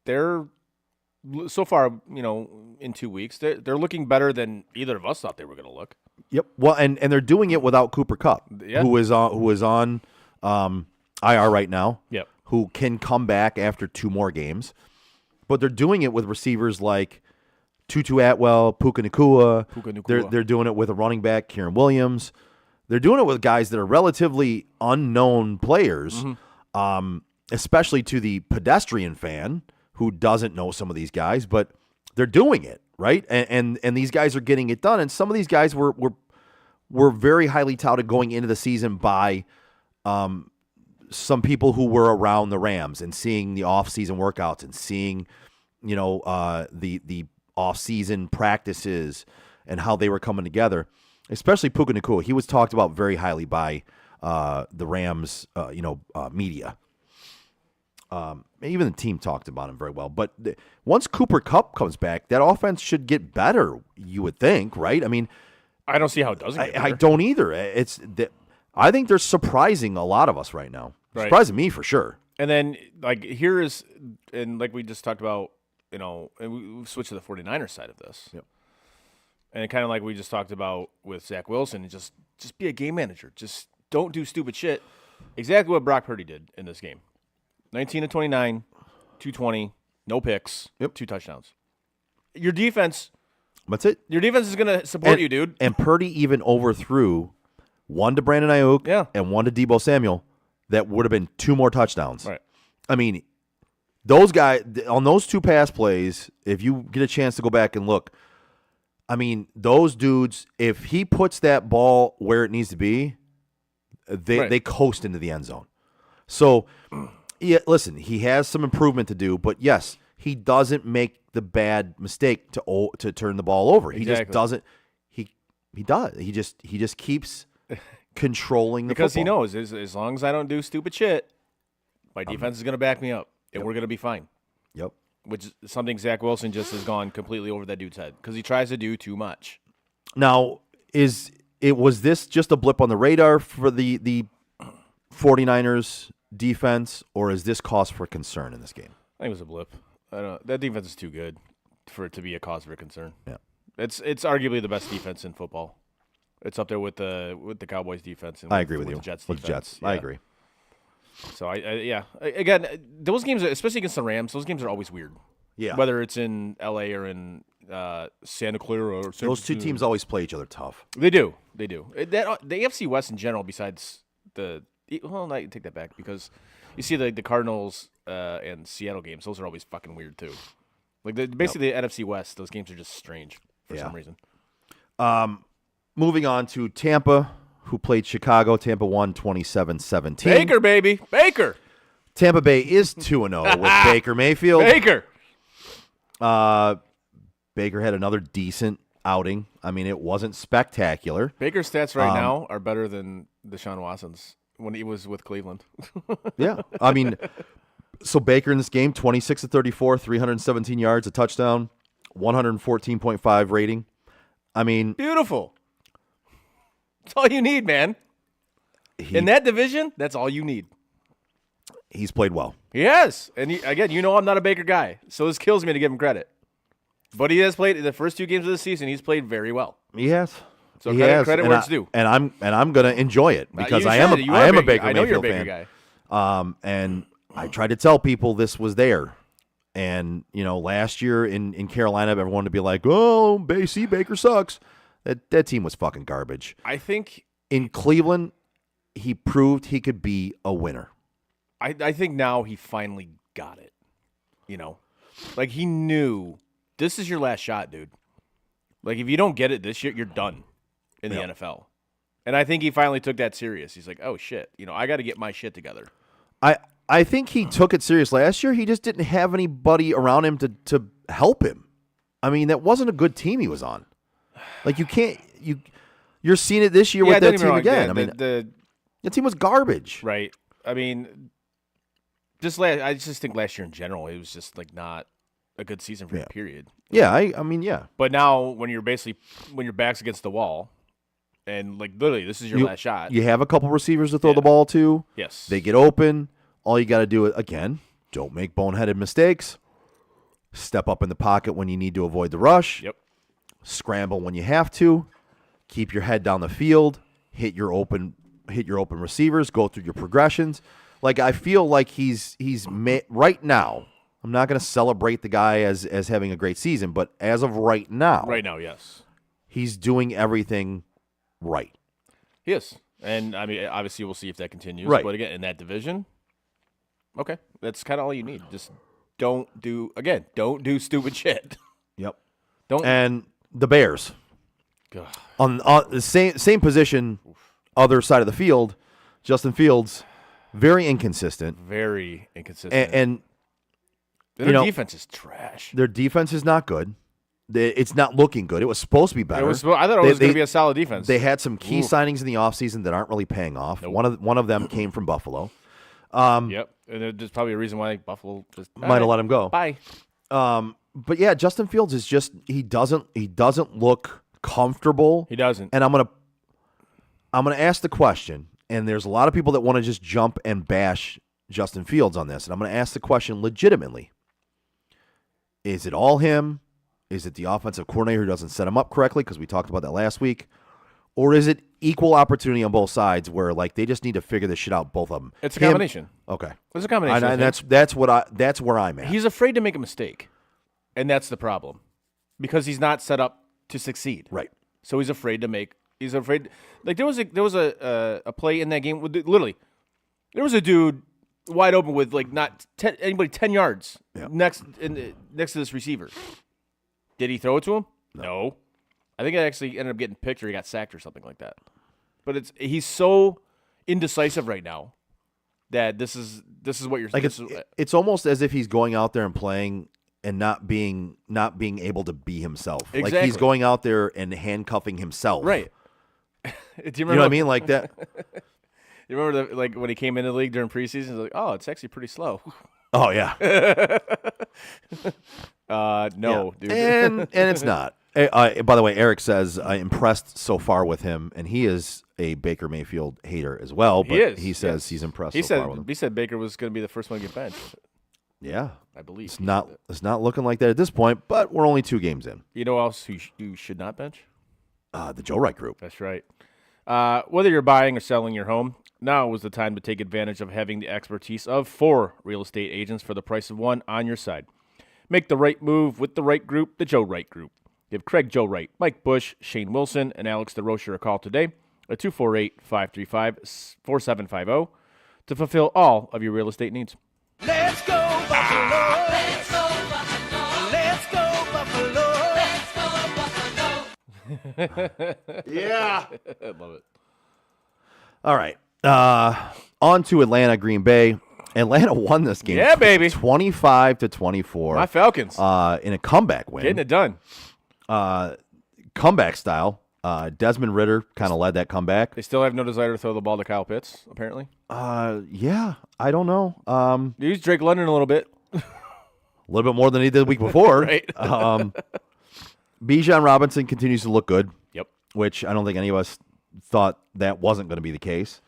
they're so far, in 2 weeks, they're looking better than either of us thought they were going to look. Yep. Well, and they're doing it without Cooper Kupp, Yeah. who is on IR right now. Yep. Who can come back after 2 more games, but they're doing it with receivers like Tutu Atwell, Puka Nacua. They're doing it with a running back, Kieran Williams. They're doing it with guys that are relatively unknown players, especially to the pedestrian fan who doesn't know some of these guys, but they're doing it, right? And these guys are getting it done. And some of these guys were very highly touted going into the season by some people who were around the Rams and seeing the off-season workouts and seeing, the off-season practices and how they were coming together, especially Puka Nacua. He was talked about very highly by the Rams, media. Even the team talked about him very well. But once Cooper Kupp comes back, that offense should get better, you would think, right? I mean, I don't see how it doesn't get I better. don't either. I think they're surprising a lot of us right now. Right. Surprising me for sure. And then, like we just talked about, and we switched to the 49ers side of this. Yep. And kind of like we just talked about with Zach Wilson, just be a game manager. Just don't do stupid shit. Exactly what Brock Purdy did in this game. 19-29, 220, no picks, 2 touchdowns. Your defense That's it. is going to support you, dude. And Purdy even overthrew one to Brandon Ayuk and one to Deebo Samuel that would have been 2 more touchdowns. Right. I mean, those guys, on those 2 pass plays, if you get a chance to go back and look, I mean, those dudes, if he puts that ball where it needs to be, they coast into the end zone. So, yeah, listen, he has some improvement to do, but yes, he doesn't make the bad mistake to turn the ball over. He just doesn't. He does. He just keeps controlling the because football. he knows as long as I don't do stupid shit, My defense is going to back me up, and we're going to be fine. Yep. Which is something Zach Wilson just has gone completely over that dude's head because he tries to do too much. Now, was this just a blip on the radar for the 49ers defense, or is this cause for concern in this game? I think it was a blip. I don't. That defense is too good for it to be a cause for concern. Yeah. It's arguably the best defense in football. It's up there with the Cowboys defense. And I agree with you. The Jets with defense. Jets, I agree. So again, those games, especially against the Rams, those games are always weird. Yeah. Whether it's in L.A. or in Santa Clara or Those two teams always play each other tough. They do. The AFC West in general, besides I take that back because you see the Cardinals and Seattle games. Those are always fucking weird too. Like basically the NFC West, those games are just strange for some reason. Moving on to Tampa, who played Chicago. Tampa won 27-17. Baker, baby. Baker. Tampa Bay is 2-0 with Baker Mayfield. Baker. Baker had another decent outing. I mean, it wasn't spectacular. Baker's stats right now are better than Deshaun Watson's when he was with Cleveland. Yeah. I mean, so Baker in this game, 26-34, 317 yards, a touchdown, 114.5 rating. I mean, beautiful. That's all you need, man. In that division, that's all you need. He's played well. He has. And again, I'm not a Baker guy, so this kills me to give him credit. But he has played the first 2 games of the season. He's played very well. He has. So he credit has. where it's due. And I'm going to enjoy it because I am a Baker I know you're a Mayfield Baker fan. guy. And I tried to tell people this was there. And, last year in Carolina, everyone would be like, oh, Baker sucks. That team was fucking garbage. I think in Cleveland, he proved he could be a winner. I think now he finally got it. Like he knew this is your last shot, dude. Like if you don't get it this year, you're done in the NFL. And I think he finally took that serious. He's like, oh shit, I got to get my shit together. I think he took it serious last year. He just didn't have anybody around him to help him. I mean, that wasn't a good team he was on. Like you're seeing it this year with that team again. The team was garbage. Right. I mean, I just think last year in general it was just like not a good season for him. Period. Yeah, I mean, yeah. But now when your back's against the wall, and like literally this is your last shot. You have a couple receivers to throw the ball to. Yes. They get open. All you got to do again, don't make boneheaded mistakes. Step up in the pocket when you need to avoid the rush. Yep. Scramble when you have to. Keep your head down the field. Hit your open receivers. Go through your progressions. Like I feel like he's right now. I'm not going to celebrate the guy as having a great season, but as of right now, yes, he's doing everything right. He is, and I mean, obviously, we'll see if that continues. Right. But again, in that division, okay, that's kind of all you need. Just don't do stupid shit. Yep. Don't. And the Bears God. on the same position, other side of the field, Justin Fields, very inconsistent. And their defense is trash. Their defense is not good. It's not looking good. It was supposed to be better. I thought it was going to be a solid defense. They had some key signings in the offseason that aren't really paying off. Nope. One of them came from Buffalo. Yep, and there's probably a reason why Buffalo just might have let him go. Bye. But yeah, Justin Fields is just he doesn't look comfortable. He doesn't. And I'm gonna ask the question. And there's a lot of people that want to just jump and bash Justin Fields on this. And I'm going to ask the question legitimately. Is it all him? Is it the offensive coordinator who doesn't set him up correctly? Because we talked about that last week. Or is it equal opportunity on both sides where like they just need to figure this shit out, both of them? It's a combination. Okay. It's a combination. And that's where I'm at. He's afraid to make a mistake. And that's the problem. Because he's not set up to succeed. Right. So he's afraid. Like there was a play in that game. Literally, there was a dude wide open with like not 10 yards next to this receiver. Did he throw it to him? No. I think it actually ended up getting picked or he got sacked or something like that. But he's so indecisive right now that this is what you're like. It's almost as if he's going out there and playing and not being able to be himself. Exactly. Like he's going out there and handcuffing himself. Right. Do you know what I mean? Like that. You remember like when he came into the league during preseason? He's like, "Oh, it's actually pretty slow." Oh yeah, No, dude. and it's not. By the way, Eric says impressed so far with him, and he is a Baker Mayfield hater as well. But he says he's impressed so far with him. He said Baker was going to be the first one to get benched. Yeah, I believe it's not looking like that at this point. But we're only 2 games in. You know else you should not bench? The Joe Wright Group. That's right. Whether you're buying or selling your home, now is the time to take advantage of having the expertise of 4 real estate agents for the price of 1 on your side. Make the right move with the right group, the Joe Wright Group. Give Craig Joe Wright, Mike Bush, Shane Wilson, and Alex DeRocher a call today at 248-535-4750 to fulfill all of your real estate needs. Let's go, Buffalo! Let's go, Buffalo! Let's go, Buffalo! Yeah, I love it. All right. On to Atlanta, Green Bay. Atlanta won this game. Yeah, baby. 25-24. My Falcons. In a comeback win. Getting it done. Comeback style. Desmond Ridder kind of led that comeback. They still have no desire to throw the ball to Kyle Pitts, apparently. Yeah, I don't know. Use Drake London a little bit. A little bit more than he did the week before. Right. Bijan Robinson continues to look good. Yep. Which I don't think any of us thought that wasn't going to be the case.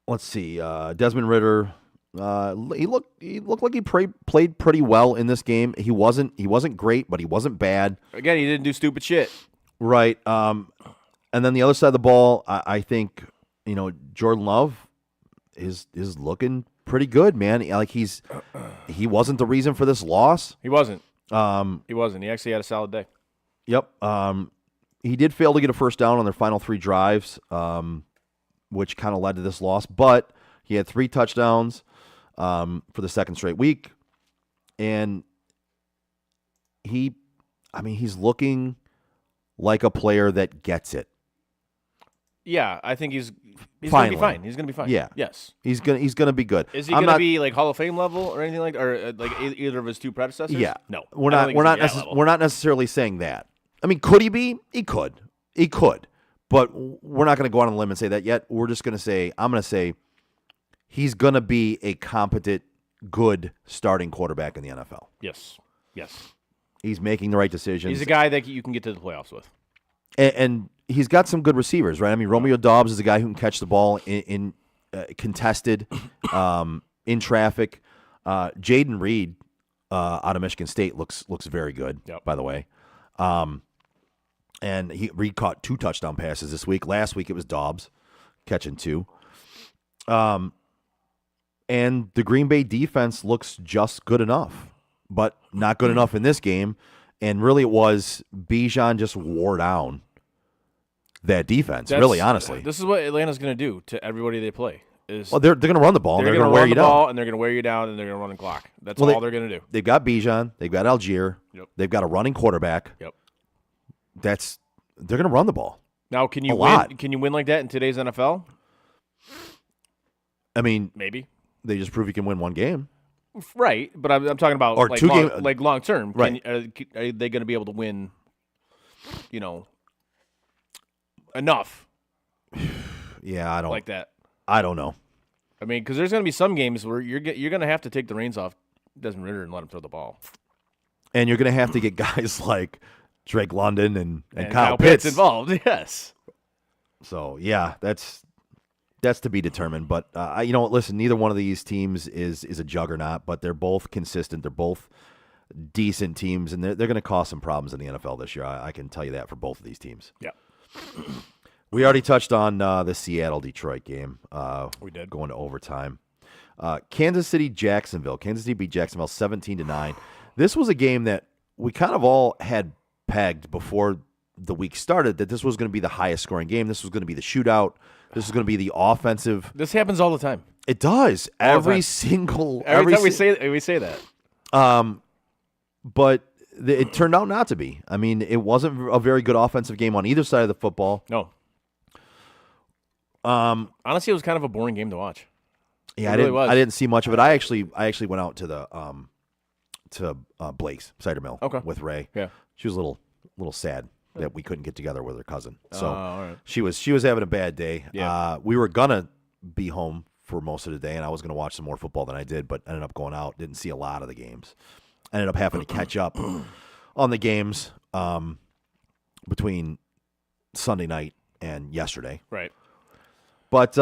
Let's see. Desmond Ridder. He looked like he played pretty well in this game. He wasn't great, but he wasn't bad. Again, he didn't do stupid shit. Right. And then the other side of the ball, I think Jordan Love is looking pretty good, man. Like he wasn't the reason for this loss. He wasn't. He wasn't. He actually had a solid day. Yep. He did fail to get a first down on their final 3 drives, which kind of led to this loss. But he had 3 touchdowns for the second straight week, and he's looking like a player that gets it. Yeah, I think he's Finally. gonna be fine. He's gonna be fine. Yeah. Yes. He's gonna be good. Is he gonna be like Hall of Fame level or anything like, or like either of his 2 predecessors? Yeah. No. We're I don't think not he's at that level. we're not necessarily saying that. I mean, could he be? He could. But we're not going to go out on a limb and say that yet. We're just going to say, I'm going to say he's going to be a competent, good starting quarterback in the NFL. Yes. Yes. He's making the right decisions. He's a guy that you can get to the playoffs with. And he's got some good receivers, right? I mean, Romeo Doubs is a guy who can catch the ball in contested, in traffic. Jaden Reed out of Michigan State looks very good, by the way. And Reed caught 2 touchdown passes this week. Last week it was Doubs catching 2. And the Green Bay defense looks just good enough, but not good enough in this game. And really it was Bijan just wore down that defense, really, honestly. This is what Atlanta's going to do to everybody they play. Well, they're going to run the ball, and they're going to wear you down. And they're going to wear you down, and they're going to run the clock. That's all they're going to do. They've got Bijan. They've got Algier. Yep. They've got a running quarterback. Yep. They're going to run the ball. Now, can you win? Can you win like that in today's NFL? I mean, maybe they just prove you can win 1 game, right? But I'm talking about or like 2 games, like long term. Right? Are they going to be able to win? Enough. Yeah, I don't like that. I don't know. I mean, because there's going to be some games where you're going to have to take the reins off Desmond Ridder and let him throw the ball, and you're going to have to get guys like Drake London and Kyle Pitts involved. Yes. So yeah, that's to be determined. But listen, neither one of these teams is a juggernaut, but they're both consistent. They're both decent teams, and they're going to cause some problems in the NFL this year. I can tell you that for both of these teams. Yeah. We already touched on the Seattle-Detroit game. We did. Going to overtime. Kansas City-Jacksonville. Kansas City beat Jacksonville 17-9. This was a game that we kind of all had pegged before the week started that this was going to be the highest scoring game. This was going to be the shootout. This was going to be the offensive. This happens all the time. It does. Every time we say that. But it turned out not to be. I mean, it wasn't a very good offensive game on either side of the football. No. Honestly, it was kind of a boring game to watch. Yeah, I didn't see much of it. I actually went out to the Blake's Cider Mill with Ray. Yeah. She was a little sad that we couldn't get together with her cousin. So all right. she was having a bad day. Yeah. We were gonna be home for most of the day, and I was gonna watch some more football than I did, but ended up going out. Didn't see a lot of the games. Ended up having to catch up on the games between Sunday night and yesterday. Right. But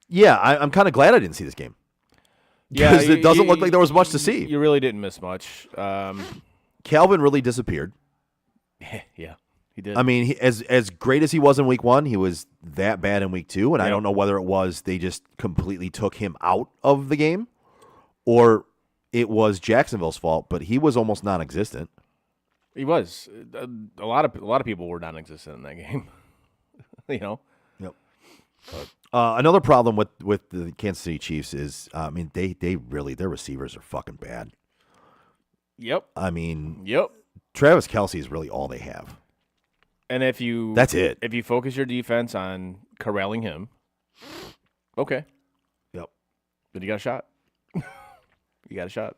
yeah, I'm kind of glad I didn't see this game. Yeah, Because it doesn't look like there was much to see. You really didn't miss much. Calvin really disappeared. Yeah, he did. I mean, as great as he was in week 1, he was that bad in week 2, and I Yep. don't know whether it was they just completely took him out of the game or it was Jacksonville's fault, but he was almost non-existent. He was. A lot of people were non-existent in that game. You know. Yep. Another problem with the Kansas City Chiefs is, I mean, they really, their receivers are fucking bad. Yep. I mean, Yep. Travis Kelce is really all they have. And if you That's it. If you focus your defense on corralling him, okay. Yep. But you got a shot. You got a shot.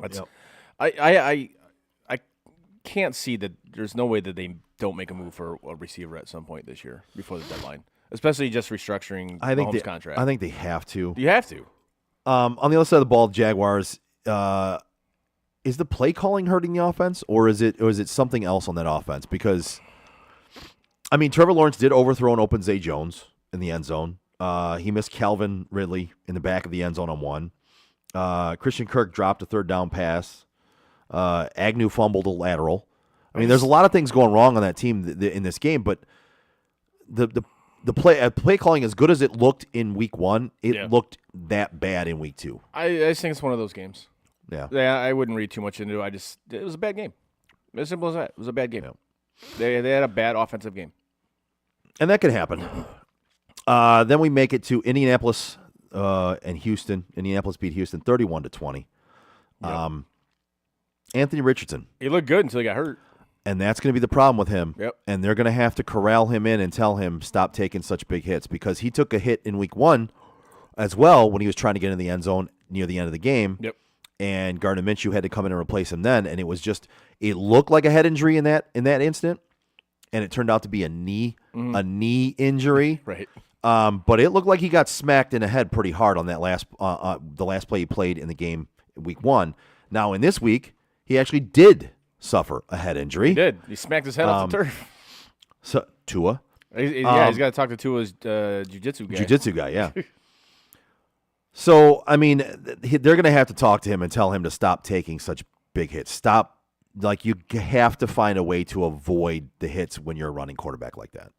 That's, Yep. I can't see that there's no way that they don't make a move for a receiver at some point this year before the deadline, especially just restructuring Mahomes' contract. I think they have to. You have to. On the other side of the ball, Jaguars, is the play calling hurting the offense, or is it something else on that offense? Because, I mean, Trevor Lawrence did overthrow and open Zay Jones in the end zone. He missed Calvin Ridley in the back of the end zone on one. Christian Kirk dropped a third down pass. Agnew fumbled a lateral. I mean, there's a lot of things going wrong on that team in this game, but the play calling, as good as it looked in week 1, it looked that bad in week 2. I just think it's one of those games. Yeah. Yeah, I wouldn't read too much into it. It was a bad game. As simple as that. It was a bad game. Yeah. They had a bad offensive game. And that could happen. Then we make it to Indianapolis and Houston. Indianapolis beat Houston 31-20. Yep. Anthony Richardson. He looked good until he got hurt. And that's going to be the problem with him. Yep. And they're going to have to corral him in and tell him stop taking such big hits, because he took a hit in week 1 as well when he was trying to get in the end zone near the end of the game. Yep. And Gardner Minshew had to come in and replace him then, and it was just, it looked like a head injury in that instant, and it turned out to be a knee injury. Right. But it looked like he got smacked in the head pretty hard on that the last play he played in the game week 1. Now in this week, he actually did suffer a head injury. He did. He smacked his head off the turf. So Tua, He's got to talk to Tua's jiu-jitsu guy. jiu-jitsu guy, yeah. So, I mean, they're going to have to talk to him and tell him to stop taking such big hits. Stop. Like, you have to find a way to avoid the hits when you're a running quarterback like that.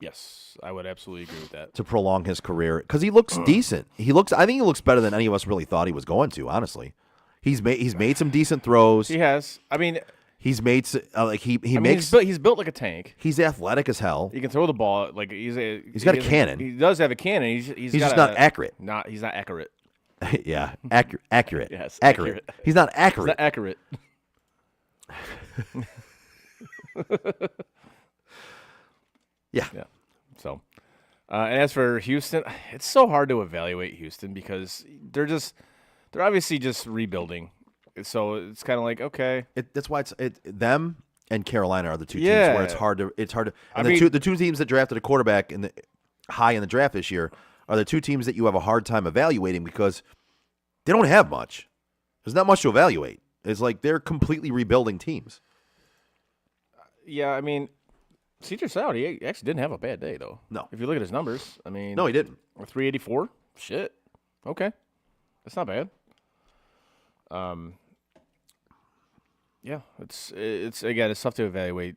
Yes, I would absolutely agree with that. To prolong his career, because he looks decent. I think he looks better than any of us really thought he was going to. Honestly, he's made some decent throws. He has. I mean, he's made he I mean, makes. he's built like a tank. He's athletic as hell. He can throw the ball like he's got a cannon. He does have a cannon. He's just not accurate. He's not accurate. Yeah, accurate. Yes, accurate. accurate. He's not He's accurate. not accurate. Yeah. So, and as for Houston, it's so hard to evaluate Houston because they're obviously just rebuilding. So it's kind of like, okay, That's why them and Carolina are the two teams Yeah. where it's hard to. And I the mean- two teams that drafted a quarterback high in the draft this year are the two teams that you have a hard time evaluating because they don't have much. There's not much to evaluate. It's like they're completely rebuilding teams. yeah. I mean, C.J. Stroud, he actually didn't have a bad day though. No. If you look at his numbers, I mean, No, he didn't. 384. Shit. Okay, that's not bad. Yeah, it's again, it's tough to evaluate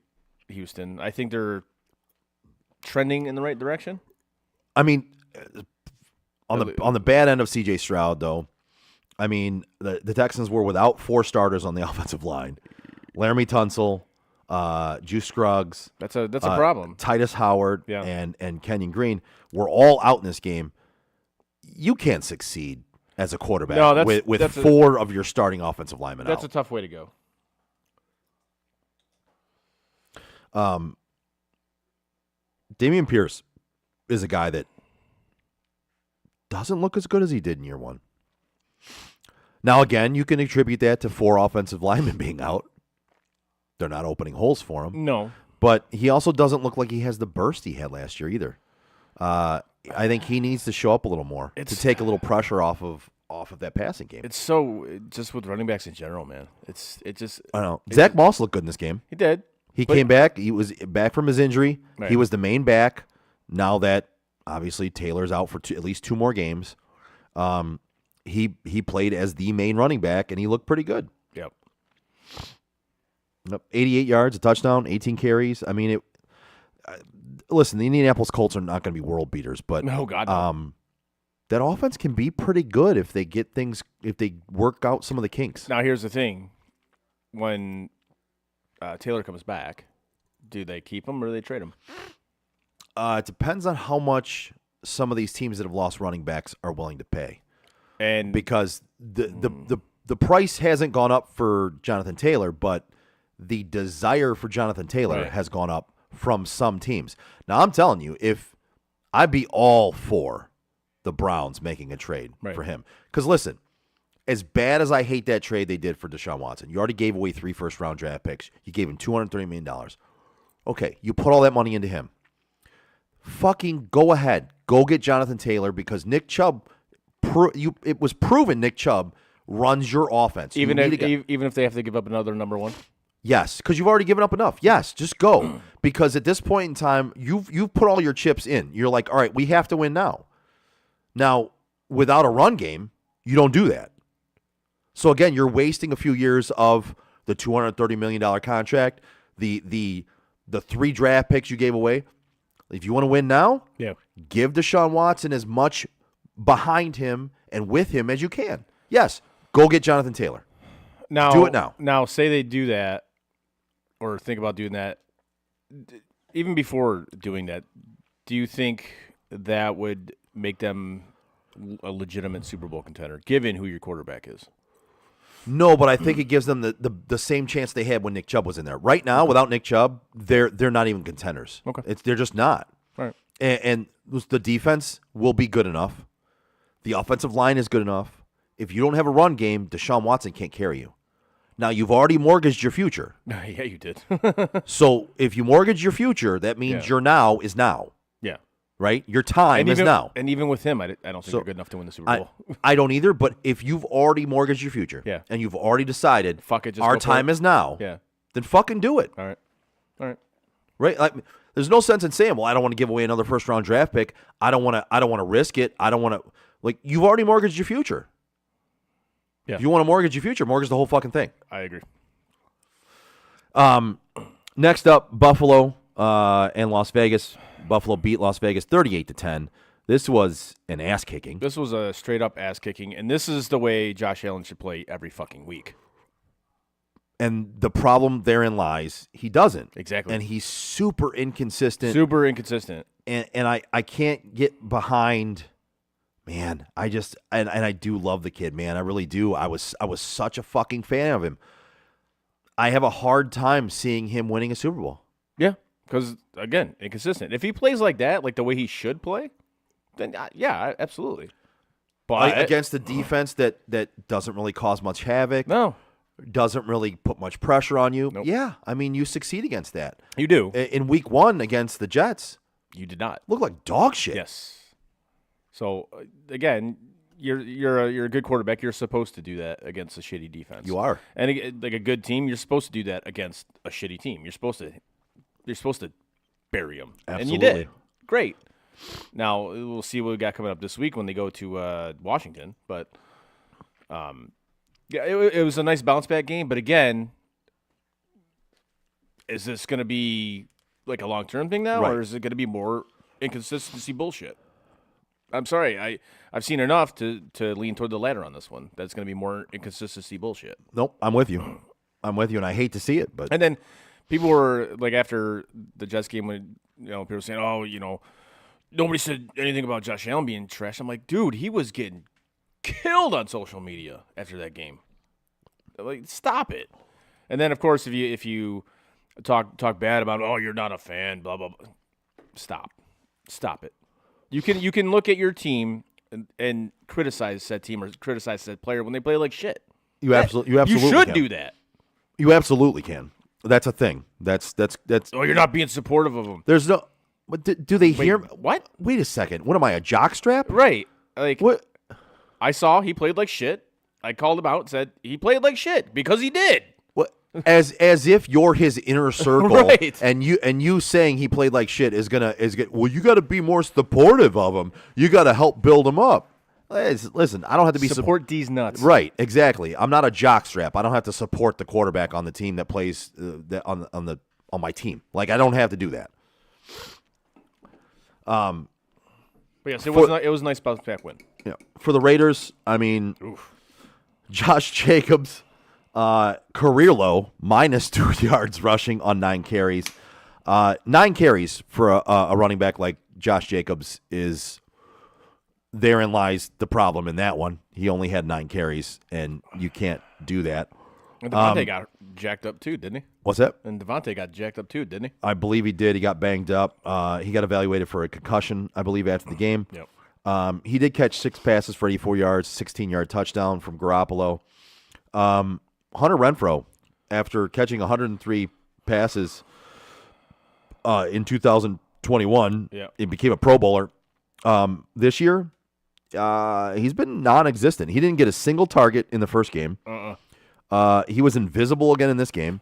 Houston. I think they're trending in the right direction. I mean, on the bad end of C.J. Stroud, though, I mean, the Texans were without 4 starters on the offensive line. Laramie Tunsil, Juice Scruggs. That's a problem. Titus Howard Yeah. and Kenyon Green were all out in this game. You can't succeed as a quarterback No, with that's 4 of your starting offensive linemen That's out. a tough way to go. Dameon Pierce is a guy that doesn't look as good as he did in year 1. Now, again, you can attribute that to 4 offensive linemen being out. They're not opening holes for him. No. But he also doesn't look like he has the burst he had last year either. I think he needs to show up a little more to take a little pressure off of that passing game. It's so just with running backs in general, man. It just I don't know. Zach Moss looked good in this game. he did. He came back. He was back from his injury. Right. He was the main back. Now that obviously Taylor's out for at least 2 more games, he played as the main running back, and he looked pretty good. Yep. 88 yards, a touchdown, 18 carries. I mean, listen, the Indianapolis Colts are not going to be world beaters, but No, God, no. that offense can be pretty good if they work out some of the kinks. Now here's the thing: when Taylor comes back, do they keep him or do they trade him? It depends on how much some of these teams that have lost running backs are willing to pay, And because the price hasn't gone up for Jonathan Taylor, but the desire for Jonathan Taylor Right. has gone up from some teams. Now I'm telling you, if I'd be all for the Browns making a trade Right. for him, because listen, as bad as I hate that trade they did for Deshaun Watson, you already gave away 3 first-round draft picks. You gave him $230 million. Okay, you put all that money into him. Fucking go ahead. Go get Jonathan Taylor, because Nick Chubb, it was proven Nick Chubb runs your offense. You even need if a guy- even if they have to give up another number one, Yes, because you've already given up enough. Yes, just go. Because at this point in time, you've put all your chips in. You're like, all right, we have to win now. Now, without a run game, you don't do that. So again, you're wasting a few years of the $230 million contract, the 3 draft picks you gave away. If you want to win now, yeah, give Deshaun Watson as much behind him and with him as you can. Yes, go get Jonathan Taylor. now Do it now. Now, say they do that, or think about doing that. Even before doing that, do you think that would make them a legitimate Super Bowl contender, given who your quarterback is? No, but I think it gives them the same chance they had when Nick Chubb was in there. Right now, without Nick Chubb, they're not even contenders. Okay. They're just not. All right. And the defense will be good enough. The offensive line is good enough. If you don't have a run game, Deshaun Watson can't carry you. Now, you've already mortgaged your future. Yeah, you did. So if you mortgage your future, that means your now is now, yeah. right? Your time is even, now. And even with him, I don't think So, they're good enough to win the Super Bowl. I don't either, but if you've already mortgaged your future, Yeah. and you've already decided Fuck it, just our go for time it. is now, Yeah. then fucking do it. All right. All right. Right? Like, there's no sense in saying, "Well, I don't want to give away another first-round draft pick. I don't want to risk it. I don't want to." Like, you've already mortgaged your future. Yeah. If you want to mortgage your future, mortgage the whole fucking thing. I agree. Next up, Buffalo and Las Vegas. Buffalo beat Las Vegas 38-10. This was an ass kicking. This was a straight up ass kicking, and this is the way Josh Allen should play every fucking week. And the problem therein lies, he doesn't. Exactly. And he's super inconsistent. Super inconsistent. And I can't get behind. Man, I do love the kid, man. I really do. I was such a fucking fan of him. I have a hard time seeing him winning a Super Bowl. Yeah, because again, inconsistent. If he plays like that, like the way he should play, then yeah, absolutely. But Against a defense that doesn't really cause much havoc, no, doesn't really put much pressure on you. Nope. Yeah, I mean, you succeed against that. you do. In week 1 against the Jets, You did not. looked like dog shit. Yes. So again, you're a good quarterback. You're supposed to do that against a shitty defense. You are. And like a good team, you're supposed to do that against a shitty team. You're supposed to bury them, and you Absolutely. did. Great. Now we'll see what we got coming up this week when they go to Washington. But yeah, it was a nice bounce back game. But again, is this going to be like a long term thing now, Right. or is it going to be more inconsistency bullshit? I'm sorry, I've seen enough to lean toward the latter on this one. That's going to be more inconsistency bullshit. Nope, I'm with you. And I hate to see it, but And then people were like, after the Jets game, when people were saying, "Oh, nobody said anything about Josh Allen being trash." I'm like, dude, he was getting killed on social media after that game. Like, stop it. And then, of course, if you talk bad about, "Oh, you're not a fan," blah blah blah, stop it. You can look at your team and criticize said team or criticize said player when they play like shit. you absolutely You should can. do that. You absolutely can. That's a thing. That's. Oh, you're not being supportive of him. There's no. But do they hear? What? Wait a second. What am I, a jockstrap? Right. Like, What? I saw he played like shit. I called him out and said he played like shit because he did. What? As if you're his inner circle, Right. and you saying he played like shit is gonna. Well, you got to be more supportive of him. You got to help build him up. Listen, I don't have to be Support these nuts. Right, exactly. I'm not a jockstrap. I don't have to support the quarterback on the team that plays on my team. Like, I don't have to do that. But yes, it was a nice bounce back win. Yeah. For the Raiders, I mean, Josh Jacobs, career low, minus 2 yards rushing on 9 carries. 9 carries for a running back like Josh Jacobs is. Therein lies the problem in that one. He only had 9 carries, and you can't do that. And Devontae got jacked up too, didn't he? What's that? And Devontae got jacked up too, didn't he? I believe he did. He got banged up. He got evaluated for a concussion, I believe, after the game. Yep. He did catch 6 passes for 84 yards, 16-yard touchdown from Garoppolo. Hunter Renfrow, after catching 103 passes in 2021, he became a Pro Bowler. This year, he's been non-existent. He didn't get a single target in the first game. He was invisible again in this game.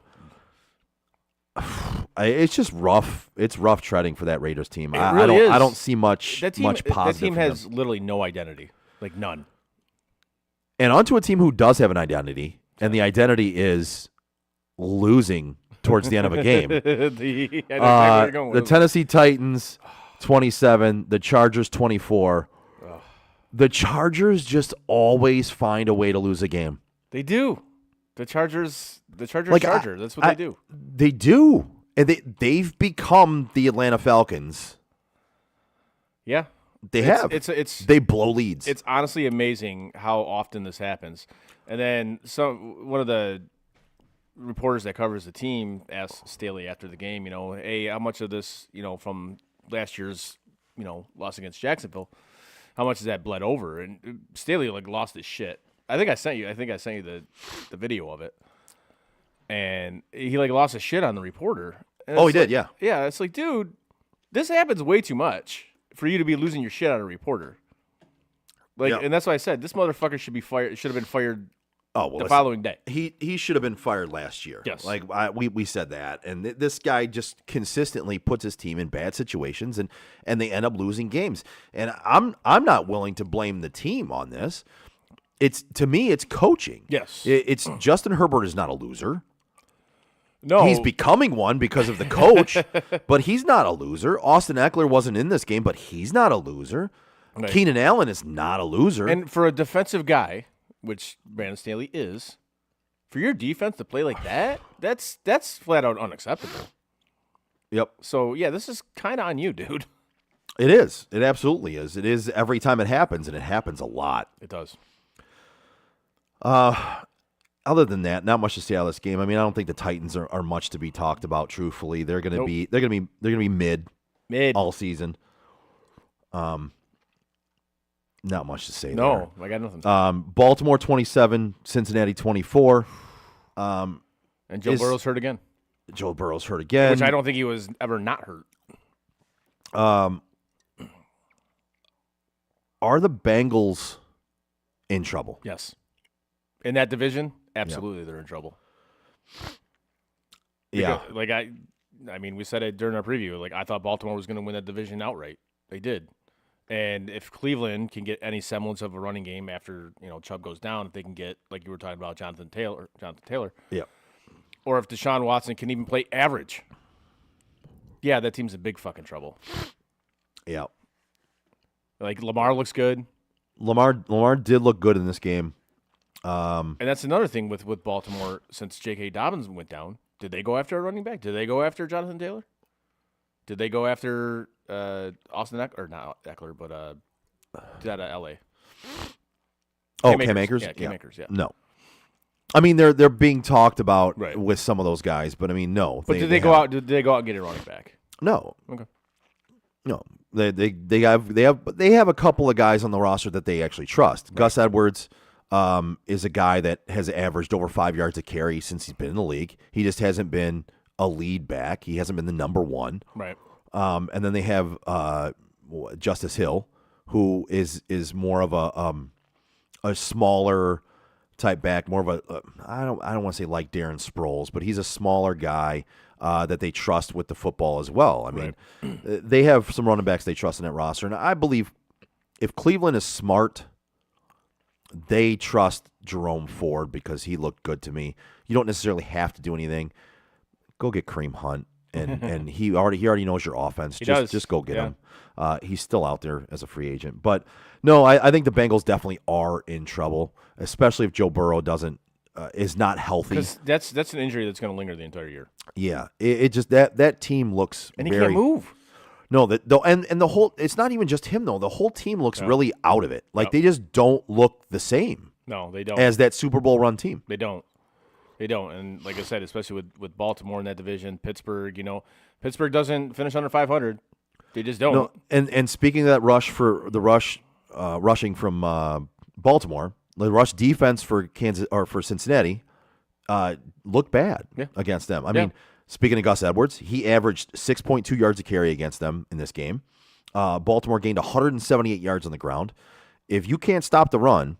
It's just rough. It's rough treading for that Raiders team. I don't see much positive. That team from has them. literally no identity, like none. And onto a team who does have an identity, and the identity is losing towards the end of a game. The Tennessee Titans, 27. The Chargers, 24. The Chargers just always find a way to lose a game. They do. The Chargers Like, Charger. That's what they do. They do. And they've become the Atlanta Falcons. Yeah. They have. They blow leads. It's honestly amazing how often this happens. And then one of the reporters that covers the team asked Staley after the game, hey, how much of this, from last year's, loss against Jacksonville, how much has that bled over? And Staley lost his shit. I think I sent you the video of it. And he lost his shit on the reporter. And he did, yeah. Yeah, it's like, dude, this happens way too much for you to be losing your shit on a reporter. And that's why I said this motherfucker should be fired. Should have been fired the following day. He should have been fired last year. Yes, we said that, and this guy just consistently puts his team in bad situations, and they end up losing games. And I'm not willing to blame the team on this. To me, it's coaching. Yes, it's Justin Herbert is not a loser. No, he's becoming one because of the coach, but he's not a loser. Austin Eckler wasn't in this game, but he's not a loser. Right. Keenan Allen is not a loser. And for a defensive guy, which Brandon Staley is, for your defense to play like that, that's flat out unacceptable. Yep. So, yeah, this is kind of on you, dude. It is. It absolutely is. It is every time it happens, and it happens a lot. It does. Other than that, not much to say out of this game. I mean, I don't think the Titans are much to be talked about. Truthfully, they're going to be mid all season. Not much to say. No, there. I got nothing. Baltimore 27, Cincinnati 24. And Joe Burrow's hurt again. Joe Burrow's hurt again, which I don't think he was ever not hurt. Are the Bengals in trouble? Yes. In that division, absolutely, they're in trouble. Yeah. Because, I mean, we said it during our preview. I thought Baltimore was going to win that division outright. They did. And if Cleveland can get any semblance of a running game after, Chubb goes down, if they can get, like you were talking about, Jonathan Taylor. Yeah. Or if Deshaun Watson can even play average. Yeah, that team's in big fucking trouble. Yeah. Lamar looks good. Lamar did look good in this game. And that's another thing with Baltimore. Since J.K. Dobbins went down, did they go after a running back? Did they go after Jonathan Taylor? Did they go after Austin Eckler? Or not Eckler, but out of L.A. Cam Akers? Yeah, Cam Akers, yeah. No. I mean, they're being talked about right. with some of those guys, but I mean, no. But did they go out and get a running back? No. Okay. No. They have a couple of guys on the roster that they actually trust. Right. Gus Edwards, is a guy that has averaged over 5 yards a carry since he's been in the league. He just hasn't been a lead back. He hasn't been the number one. Right. And then they have Justice Hill, who is more of a smaller type back, more of a I don't want to say like Darren Sproles, but he's a smaller guy that they trust with the football as well. I mean, they have some running backs they trust in that roster, and I believe if Cleveland is smart, they trust Jerome Ford because he looked good to me. You don't necessarily have to do anything. Go get Kareem Hunt, and he already knows your offense. Just go get him. He's still out there as a free agent. But no, I think the Bengals definitely are in trouble, especially if Joe Burrow is not healthy. Because that's an injury that's going to linger the entire year. Yeah, it just that team looks and he can't move. No, and the whole, it's not even just him though. The whole team looks really out of it. Like they just don't look the same. No, they don't. As that Super Bowl run team. They don't. And like I said, especially with Baltimore in that division, Pittsburgh, Pittsburgh doesn't finish under 500. They just don't. No, and speaking of that rushing from Baltimore, the rush defense for Cincinnati looked bad against them. I mean, speaking of Gus Edwards, he averaged 6.2 yards a carry against them in this game. Baltimore gained 178 yards on the ground. If you can't stop the run,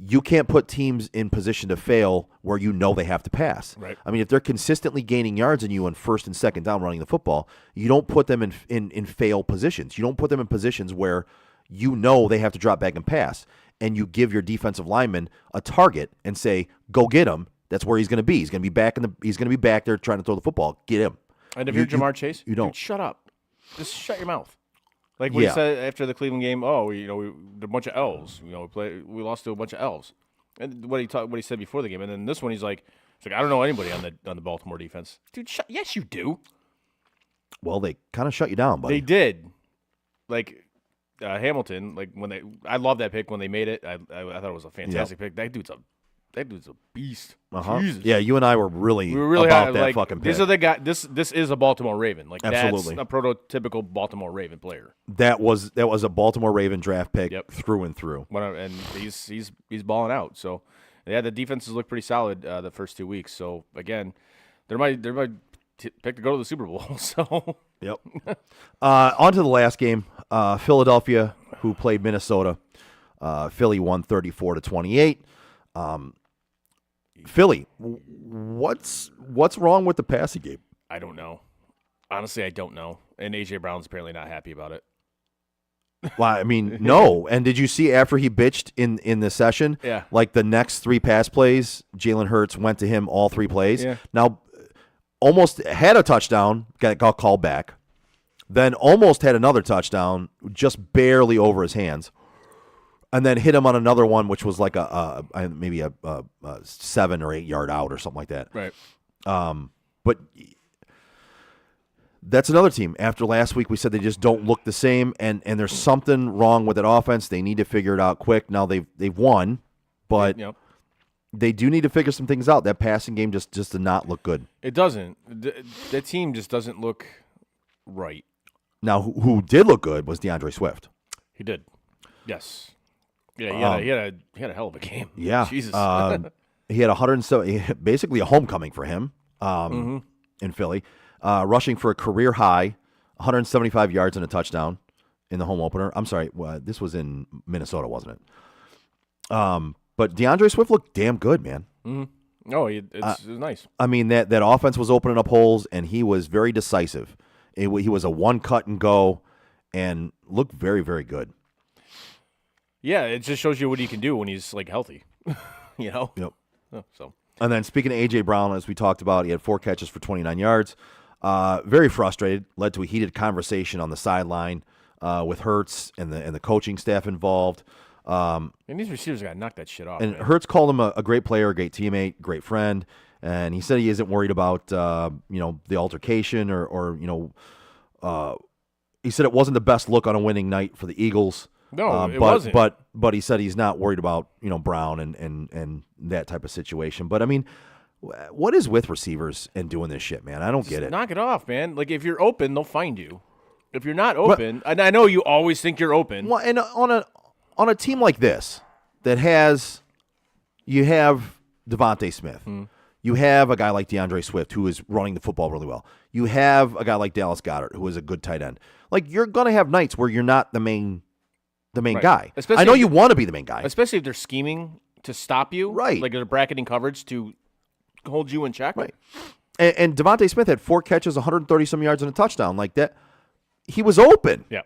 you can't put teams in position to fail where they have to pass. Right. I mean, if they're consistently gaining yards on you on first and second down running the football, you don't put them in fail positions. You don't put them in positions where they have to drop back and pass, and you give your defensive lineman a target and say, "Go get him." That's where he's going to be. He's going to be back there trying to throw the football. Get him. And if you're Jamar Chase, you don't. Dude, shut up. Just shut your mouth. Like what he said after the Cleveland game. Oh, they're a bunch of L's. We lost to a bunch of L's. And what he said before the game. And then this one, he's like, I don't know anybody on the Baltimore defense. Dude, yes, you do. Well, they kind of shut you down, buddy. They did. Like Hamilton. Like I love that pick when they made it. I thought it was a fantastic pick. That dude's a beast. Jesus. Yeah, you and I were really about high, that fucking pick. These are the guy. This is a Baltimore Raven. Like Absolutely. That's a prototypical Baltimore Raven player. That was a Baltimore Raven draft pick through and through. And he's balling out. So the defenses look pretty solid the first 2 weeks. So again, they're my pick to go to the Super Bowl. So yep. On to the last game. Philadelphia, who played Minnesota. Philly won 34-28. Philly, what's wrong with the passing game? I don't know. Honestly, I don't know. And A.J. Brown's apparently not happy about it. Well, I mean, no. And did you see after he bitched in the session? Yeah. Like the next 3 pass plays, Jalen Hurts went to him all 3 plays. Yeah. Now, almost had a touchdown, got called back. Then almost had another touchdown, just barely over his hands. And then hit him on another one, which was like maybe a 7 or 8 yard out or something like that. Right. But that's another team. After last week, we said they just don't look the same, and there's something wrong with that offense. They need to figure it out quick. Now they've won, but they do need to figure some things out. That passing game just did not look good. It doesn't. That team just doesn't look right. Now, who did look good was DeAndre Swift. He did. Yes. Yeah, he had a hell of a game. Yeah. Jesus. He had 107, basically a homecoming for him in Philly, rushing for a career high, 175 yards and a touchdown in the home opener. I'm sorry, this was in Minnesota, wasn't it? But DeAndre Swift looked damn good, man. Mm-hmm. Oh, it was nice. I mean, that offense was opening up holes, and he was very decisive. He was a one cut and go, and looked very, very good. Yeah, it just shows you what he can do when he's like healthy. Yep. So. And then speaking of A.J. Brown, as we talked about, he had 4 catches for 29 yards. Very frustrated. Led to a heated conversation on the sideline with Hurts and the coaching staff involved. And these receivers got to knock that shit off. And man. Hurts called him a great player, a great teammate, great friend. And he said he isn't worried about the altercation or he said it wasn't the best look on a winning night for the Eagles. No, it wasn't. But he said he's not worried about Brown and that type of situation. But I mean, what is with receivers and doing this shit, man? I don't get it. Knock it off, man. Like if you're open, they'll find you. If you're not open, and I know you always think you're open. Well, and on a team like this, that has you have Devontae Smith. You have a guy like DeAndre Swift who is running the football really well. You have a guy like Dallas Goedert who is a good tight end. Like you're going to have nights where you're not the main guy. Especially I know if you want to be the main guy. Especially if they're scheming to stop you. Right. Like they're bracketing coverage to hold you in check. Right. And Devontae Smith had 4 catches, 130-some yards, and a touchdown. Like that, he was open. Yeah.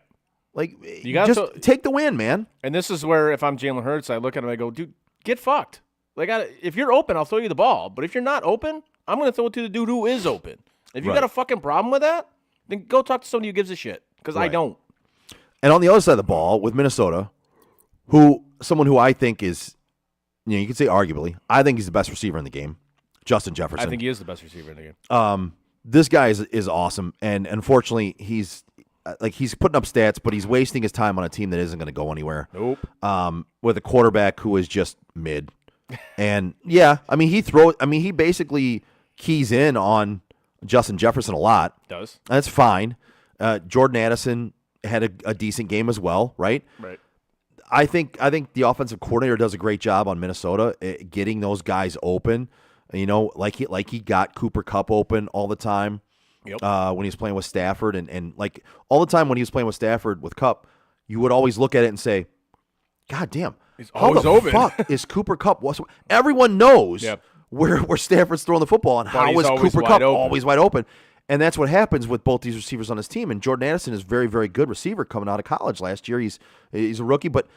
Like, You gotta just take the win, man. And this is where if I'm Jalen Hurts, I look at him and I go, dude, get fucked. Like, if you're open, I'll throw you the ball. But if you're not open, I'm going to throw it to the dude who is open. If you Right. got a fucking problem with that, then go talk to somebody who gives a shit. Because I Right. don't. And on the other side of the ball, with Minnesota, someone who I think is, you could say arguably, I think he's the best receiver in the game, Justin Jefferson. I think he is the best receiver in the game. This guy is awesome, and unfortunately, he's putting up stats, but he's wasting his time on a team that isn't going to go anywhere. Nope. With a quarterback who is just mid, and yeah, I mean he basically keys in on Justin Jefferson a lot. Does. That's fine. Jordan Addison had a decent game as well, right? Right. I think the offensive coordinator does a great job on Minnesota getting those guys open. Like he got Cooper Kupp open all the time. Yep. When he was playing with Stafford and like all the time when he was playing with Stafford with Kupp, you would always look at it and say, God damn, He's how always the open. fuck is Cooper Kupp? Everyone knows Yep. where Stafford's throwing the football and how he's is always Cooper wide Kupp open. always wide open. And that's what happens with both these receivers on his team. And Jordan Addison is very, very good receiver coming out of college last year. He's a rookie, but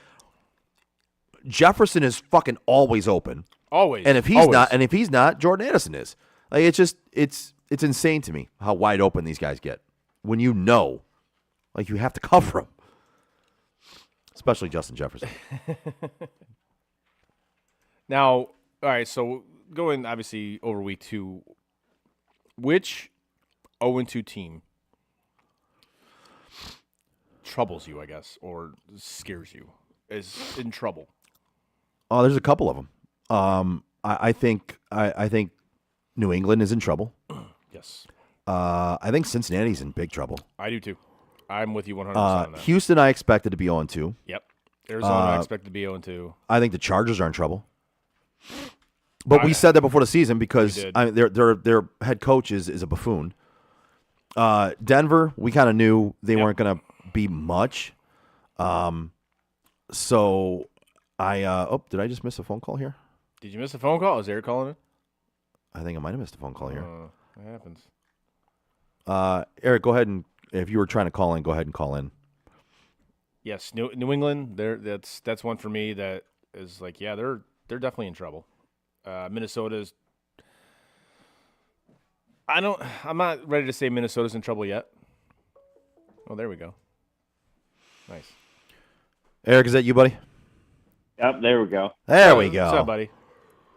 Jefferson is fucking always open. Always. And if he's not, Jordan Addison is. Like it's insane to me how wide open these guys get when you have to cover them, especially Justin Jefferson. Now, all right, so going obviously over week 2, which 0-2 team troubles you, I guess, or scares you, is in trouble? Oh, there's a couple of them. I think New England is in trouble. Yes. I think Cincinnati's in big trouble. I do too. I'm with you 100% on that. Houston, I expected to be 0-2. Yep. Arizona, I expect to be 0-2. I think the Chargers are in trouble. But we said that before the season because We did. their head coach is a buffoon. Denver, we kind of knew they weren't going to be much. So did I just miss a phone call here? Did you miss a phone call? Is Eric calling it? I think I might have missed a phone call here. That happens. Eric, go ahead and if you were trying to call in, go ahead and call in. Yes, New England. That's one for me that is like, yeah, they're definitely in trouble. Minnesota's. I'm not ready to say Minnesota's in trouble yet. Oh, there we go. Nice. Eric, is that you, buddy? Yep, there we go. There we go. What's up, buddy?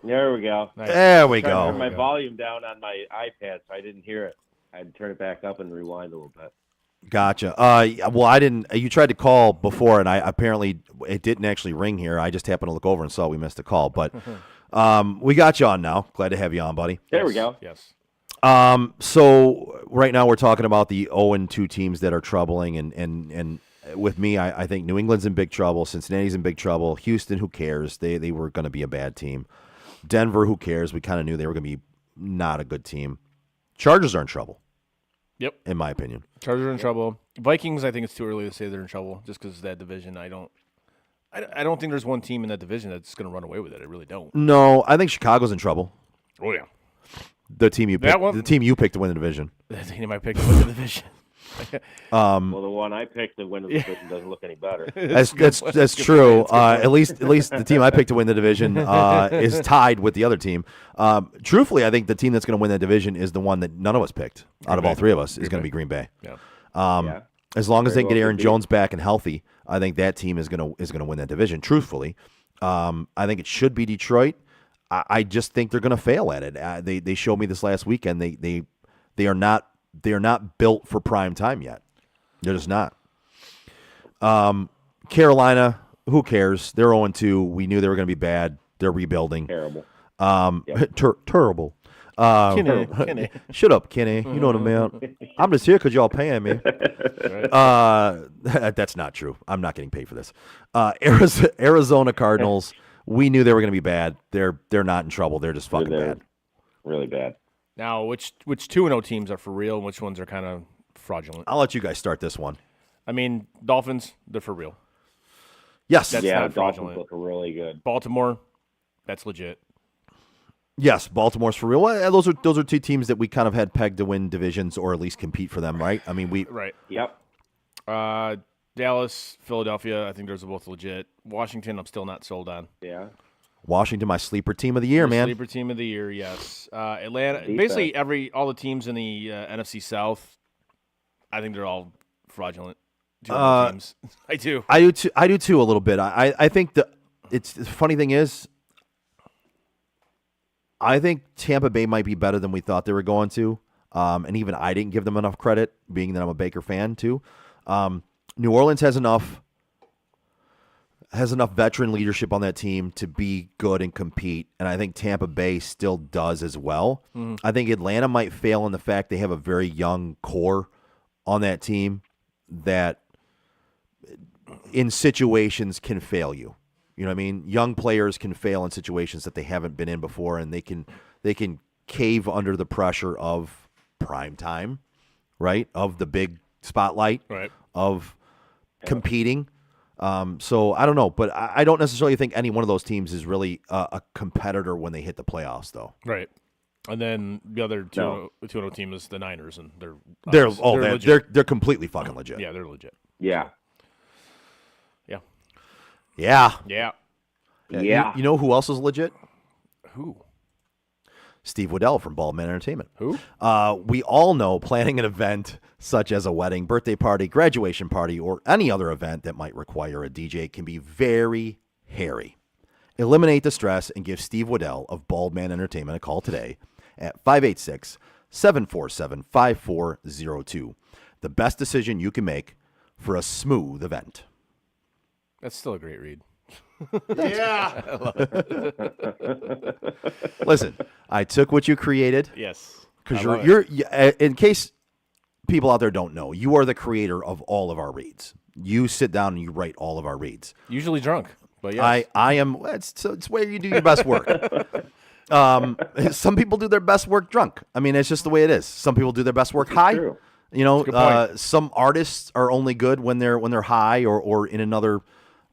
There we go. Nice. There we Trying to turn go. my volume down on my iPad, so I didn't hear it. I had to turn it back up and rewind a little bit. Gotcha. Well, I didn't. You tried to call before, and it didn't actually ring here. I just happened to look over and saw we missed a call, but we got you on now. Glad to have you on, buddy. There we go. Yes. So right now we're talking about the 0-2 teams that are troubling, and with me, I think New England's in big trouble. Cincinnati's in big trouble. Houston, who cares? They were going to be a bad team. Denver, who cares? We kind of knew they were going to be not a good team. Chargers are in trouble. Yep. In my opinion. Chargers are in trouble. Vikings, I think it's too early to say they're in trouble just because of that division. I don't think there's one team in that division that's going to run away with it. I really don't. No, I think Chicago's in trouble. Oh yeah. The team you picked, That one- the team you picked to win the division. That team I picked to win the division. Well, the one I picked to win the division doesn't look any better. That's true. At least the team I picked to win the division is tied with the other team. Truthfully, I think the team that's going to win that division is the one that none of us picked out of all three of us is going to be Green Bay. Yeah. Yeah. As long as they Very get well Aaron could be. Jones back and healthy, I think that team is going to win that division. Truthfully, I think it should be Detroit. I just think they're going to fail at it. They showed me this last weekend. They are not built for prime time yet. They're just not. Carolina, who cares? They're 0-2. We knew they were going to be bad. They're rebuilding. Terrible. Terrible. Kenny. Shut up, Kenny. You know what I mean. I'm just here because y'all paying me. That's not true. I'm not getting paid for this. Arizona Cardinals. we knew they were going to be bad. They're not in trouble. They're just fucking They're bad. really bad. Now, which 2-0 teams are for real and which ones are kind of fraudulent? I'll let you guys start this one. I mean, Dolphins, they're for real. Yes. That's yeah, not Dolphins fraudulent. look really good. Baltimore, that's legit. Yes, Baltimore's for real. Well, those are two teams that we kind of had pegged to win divisions or at least compete for them, right? I mean, Right. Yep. Dallas, Philadelphia, I think those are both legit. Washington, I'm still not sold on. Yeah. Washington, my sleeper team of the year, man. Sleeper team of the year, yes. Atlanta, Defense. basically all the teams in the NFC South, I think they're all fraudulent. 200 teams. I do. I do too a little bit. I think the funny thing is, I think Tampa Bay might be better than we thought they were going to, and even I didn't give them enough credit, being that I'm a Baker fan too. New Orleans has enough veteran leadership on that team to be good and compete, and I think Tampa Bay still does as well. I think Atlanta might fail in the fact they have a very young core on that team that in situations can fail you. You know what I mean? Young players can fail in situations that they haven't been in before, and they can cave under the pressure of prime time, right? Of the big spotlight, Right. of competing. So I don't know, but I don't necessarily think any one of those teams is really a competitor when they hit the playoffs, though. Right. And then the other 2-0 team is the Niners, and they're They're completely fucking legit. yeah, they're legit. Yeah. Yeah. Yeah. Yeah. You know who else is legit? Who? Steve Waddell from Baldman Entertainment. Who? We all know planning an event such as a wedding, birthday party, graduation party, or any other event that might require a DJ can be very hairy. Eliminate the stress and give Steve Waddell of Baldman Entertainment a call today at 586-747-5402. The best decision you can make for a smooth event. That's still a great read. Listen, I took what you created. Yes. Because I love you're in case people out there don't know, you are the creator of all of our reads. You sit down and you write all of our reads. Usually drunk, but yes. I am. It's where you do your best work. Some people do their best work drunk. I mean, it's just the way it is. Some people do their best work high. True. You know, Good point. some artists are only good when they're high or in another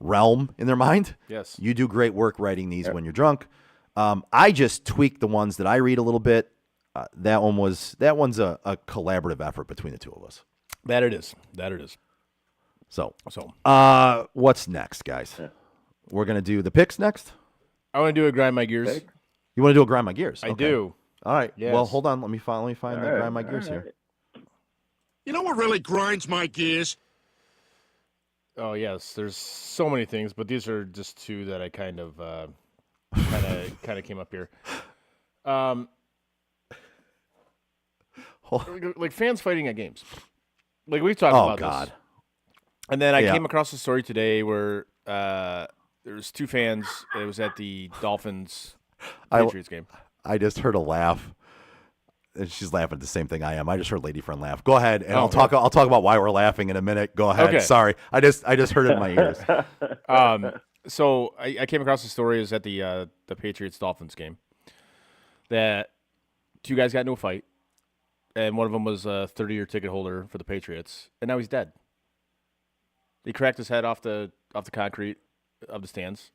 realm in their mind. Yes. You do great work writing these when you're drunk. I just tweak the ones that I read a little bit. That one's a collaborative effort between the two of us. That it is. So, So what's next, guys? We're gonna do the picks next. I want to do a grind my gears. You want to do a grind my gears? I Okay. do. All right. Yes. Well, hold on. Let me find the grind my gears here. You know what really grinds my gears? Oh yes, there's so many things, but these are just two that I kind of came up here. Like fans fighting at games. Like we've talked Oh about God. this. And then I Yeah. came across a story today where there's two fans. It was at the Dolphins Patriots game. I just heard a laugh. And she's laughing at the same thing I am. I just heard Lady Friend laugh. Go ahead, and Oh, I'll talk about why we're laughing in a minute. Go ahead. Okay. Sorry, I just heard it in my ears. So I came across the story. It was at the Patriots Dolphins game that two guys got into a fight, and one of them was a 30-year ticket holder for the Patriots, and now he's dead. He cracked his head off the concrete of the stands,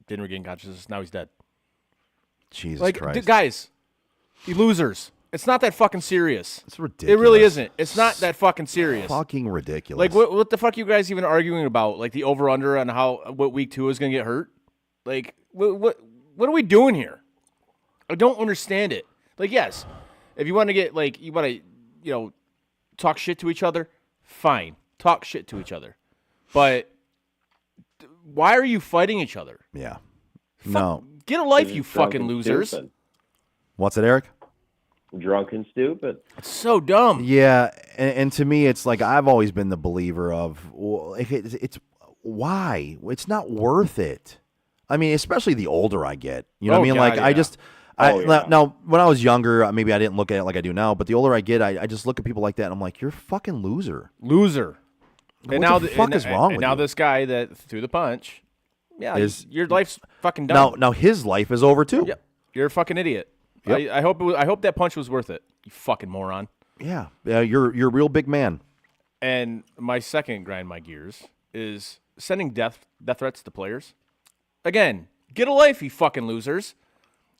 didn't regain consciousness. Now he's dead. Jesus Like, Christ, guys, you losers. It's not that fucking serious. it's ridiculous. It really isn't. It's not that fucking serious. Fucking ridiculous. Like, what the fuck are you guys even arguing about? Like, the over-under on what week 2 is going to get hurt? Like, what are we doing here? I don't understand it. Like, yes, if you want to get, like, you want to, talk shit to each other, fine. Talk shit to each other. But why are you fighting each other? Yeah. No. Get a life, you Drunk fucking and losers. stupid. What's it, Eric? Drunk and stupid. It's so dumb. Yeah, and to me, it's like I've always been the believer of well, it's why it's not worth it. I mean, especially the older I get, you know what I mean? God, Like yeah. Yeah. now when I was younger, maybe I didn't look at it like I do now. But the older I get, I just look at people like that, and I'm like, you're a fucking loser. Loser. What the fuck is wrong and with now you? this guy that threw the punch Yeah, Is your life's fucking done. now his life is over too. Yep. You're a fucking idiot. Yep. I hope that punch was worth it. You fucking moron. Yeah, you're a real big man. And my second grind my gears is sending death threats to players. Again, get a life, you fucking losers.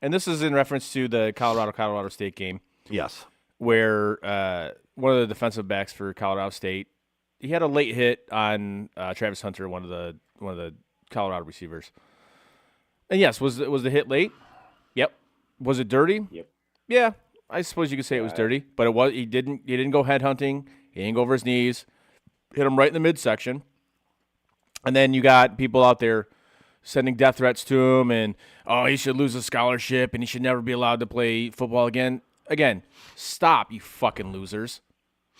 And this is in reference to the Colorado State game. Yes. Where one of the defensive backs for Colorado State, he had a late hit on Travis Hunter, one of the Colorado receivers. And yes, was the hit late? Yep. Was it dirty? Yep. Yeah, I suppose you could say it was dirty, but it was. He didn't go head hunting. He didn't go over his knees. Hit him right in the midsection. And then you got people out there sending death threats to him, and he should lose a scholarship, and he should never be allowed to play football again. Again, stop, you fucking losers.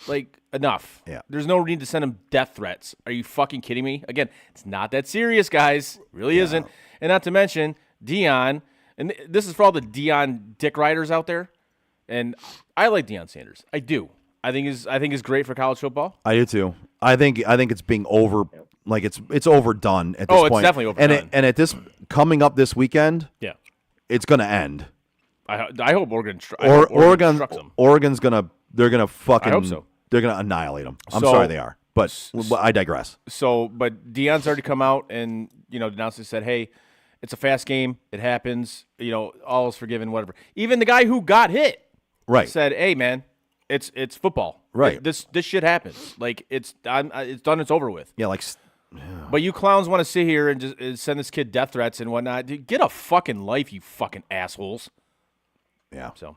Like, enough. Yeah. There's no need to send him death threats. Are you fucking kidding me? Again, it's not that serious, guys. It really isn't. And not to mention, Deion, and this is for all the Deion dick riders out there, and I like Deion Sanders. I do. I think he's great for college football. I do too. I think it's being it's overdone at this point. It's definitely overdone. And at this coming up this weekend, Yeah. it's going to end. I hope Oregon. Oregon's gonna fucking. I hope so. They're gonna annihilate them. I'm So- sorry they are, but I digress. So, but Deion's already come out and denounced and said, "Hey, it's a fast game. It happens. All is forgiven. Whatever." Even the guy who got hit, Right. said, "Hey, man, it's football. Right. This shit happens. Like it's done. It's over with." Yeah, like But you clowns want to sit here and just send this kid death threats and whatnot. Dude, get a fucking life, you fucking assholes. yeah. So,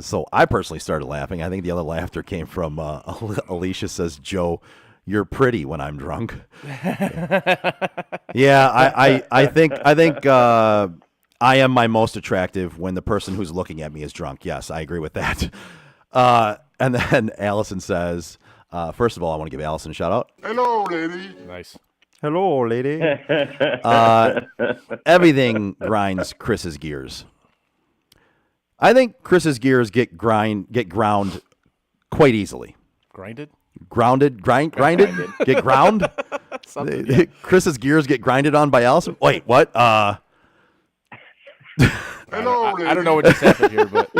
So I personally started laughing. I think the other laughter came from Alicia says, "Joe, you're pretty when I'm drunk." Yeah, I think I am my most attractive when the person who's looking at me is drunk. Yes, I agree with that. And then Allison says, first of all, I want to give Allison a shout out. Hello, lady. nice. Hello, lady. Everything grinds Chris's gears. I think Chris's gears get ground quite easily. Grinded? Grinded, get ground. Chris's gears get grinded on by Allison. Wait, what? Hello, lady. I don't know what just happened here, but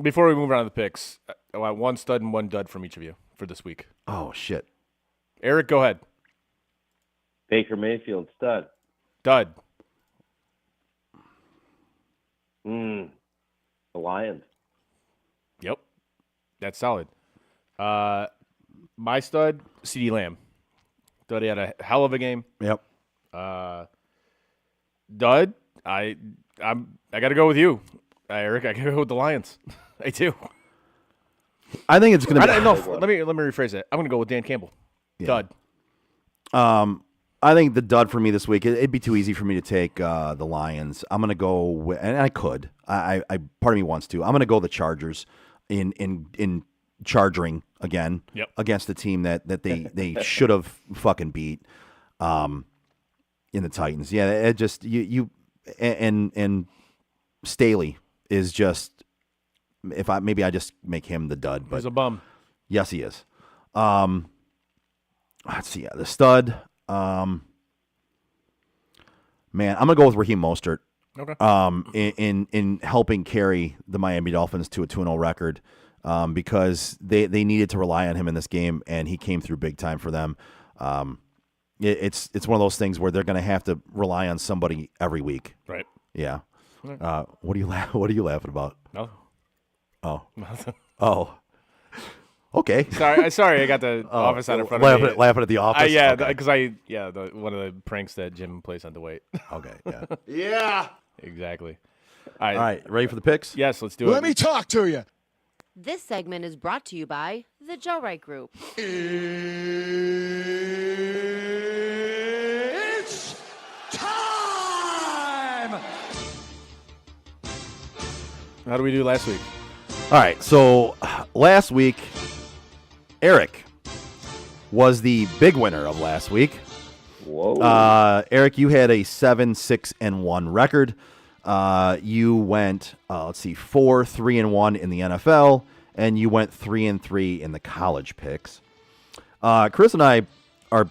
before we move on to the picks, I want one stud and one dud from each of you for this week. Oh shit. Eric, go ahead. Baker Mayfield, stud. Dud. The Lions. Yep. That's solid. My stud, CeeDee Lamb. Thought he had a hell of a game. Yep. Dud, I got to go with you, Eric. I got to go with the Lions. I do. I think it's gonna be. No, let me rephrase it. I'm gonna go with Dan Campbell. Dud. I think the dud for me this week. It'd be too easy for me to take the Lions. I'm gonna go with, and I could. I part of me wants to. I'm gonna go the Chargers in charging again against the team that they should have fucking beat. In the Titans, yeah, it just you and Staley is just. If I just make him the dud, but He's a bum. yes, he is. Let's see, the stud. Man, I'm gonna go with Raheem Mostert. Okay. In helping carry the Miami Dolphins to a 2-0 record, because they needed to rely on him in this game, and he came through big time for them. It's one of those things where they're gonna have to rely on somebody every week. Right. Yeah. What are you laughing about? No. Oh. Oh. Okay. Sorry, I got the office out in front of me. Laughing at the office. Yeah, Okay. because one of the pranks that Jim plays on DeWitt. Okay. Yeah. Yeah. Exactly. All right. Ready for the picks? Yes, let's do Let it. me talk to you. This segment is brought to you by the Joe Wright Group. It's time. How do we do last week? All right. So last week, Eric was the big winner of last week. Whoa. Eric, you had a 7-6-1 record. You went, 4-3-1 in the NFL, and you went 3-3 in the college picks. Chris and I are,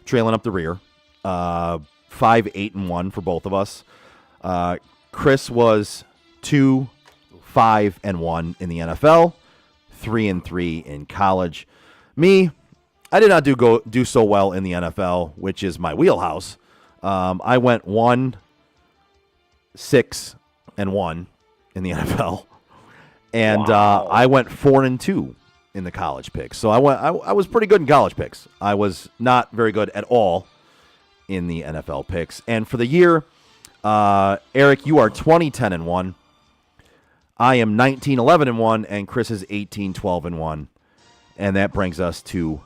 trailing up the rear. 5-8-1 for both of us. Chris was 2-5-1 in the NFL, 3-3 in college. Me, I did not do so well in the NFL, which is my wheelhouse. I went 1-6-1 in the NFL, and I went 4-2 in the college picks. So I was pretty good in college picks. I was not very good at all in the NFL picks. And for the year, Eric, you are 20-10-1. I am 19-11-1, and Chris is 18-12-1. And that brings us to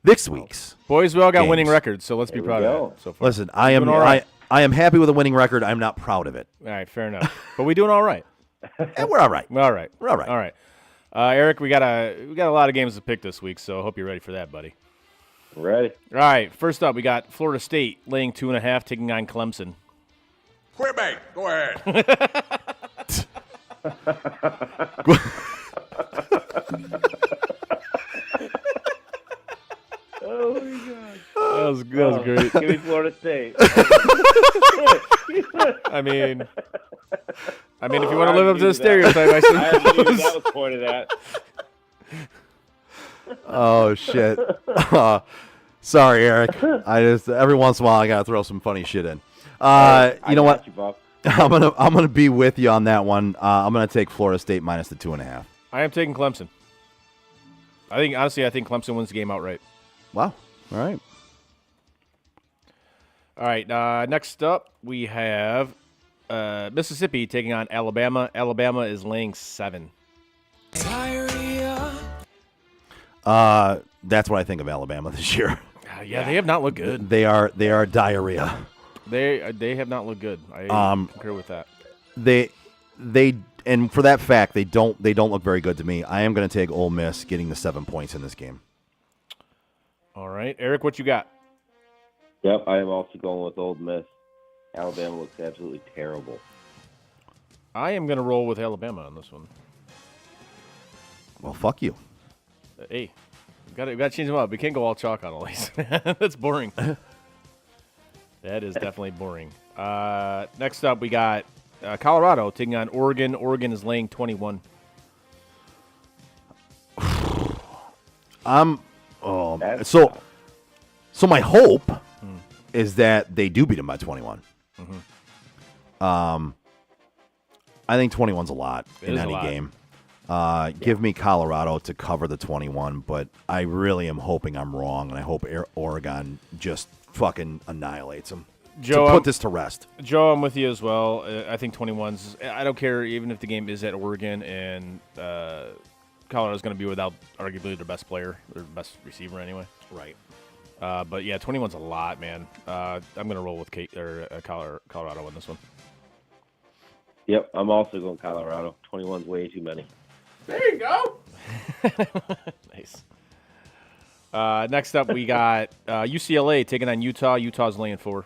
this week's Boys, we all got games. winning records, so let's be proud of that so far. Listen, I am all right. I am happy with a winning record. I'm not proud of it. All right, fair enough. But we doing all right. And we're all right. We're all right. We're all right. All right. Eric, we got a lot of games to pick this week, so I hope you're ready for that, buddy. Ready? All right. First up, we got Florida State laying 2.5, taking on Clemson. Quebec, go ahead. Oh my God. That was great. Give me Florida State. I mean, if you want to live up to the stereotype, I I suppose. that was pointed at. Oh shit. Sorry, Eric. I just every once in a while I gotta throw some funny shit in. You know what? You, Bob. I'm gonna be with you on that one. I'm gonna take Florida State minus the 2.5. I am taking Clemson. I think Clemson wins the game outright. Wow. All right. All right. Next up, we have Mississippi taking on Alabama. Alabama is laying 7. That's what I think of Alabama this year. Yeah, they have not looked good. They are diarrhea. They have not looked good. I concur with that. They and for that fact they don't look very good to me. I am going to take Ole Miss getting the 7 points in this game. All right, Eric, what you got? Yep, I am also going with Ole Miss. Alabama looks absolutely terrible. I am going to roll with Alabama on this one. Well, fuck you. Hey, we got to change them up. We can't go all chalk on Elise. That's boring. That is definitely boring. Next up, we got Colorado taking on Oregon. Oregon is laying 21. So my hope is that they do beat them by 21. I think 21's a lot in any game. Give me Colorado to cover the 21, but I really am hoping I'm wrong, and I hope Oregon just fucking annihilates them Joe, to put this to rest. Joe, I'm with you as well. I think 21's. I don't care even if the game is at Oregon and Colorado's going to be without arguably their best player, their best receiver anyway. Right. But yeah, 21's a lot, man. I'm going to roll with Colorado on this one. Yep, I'm also going Colorado. 21's way too many. There you go. Nice. Next up, we got UCLA taking on Utah. Utah's laying 4.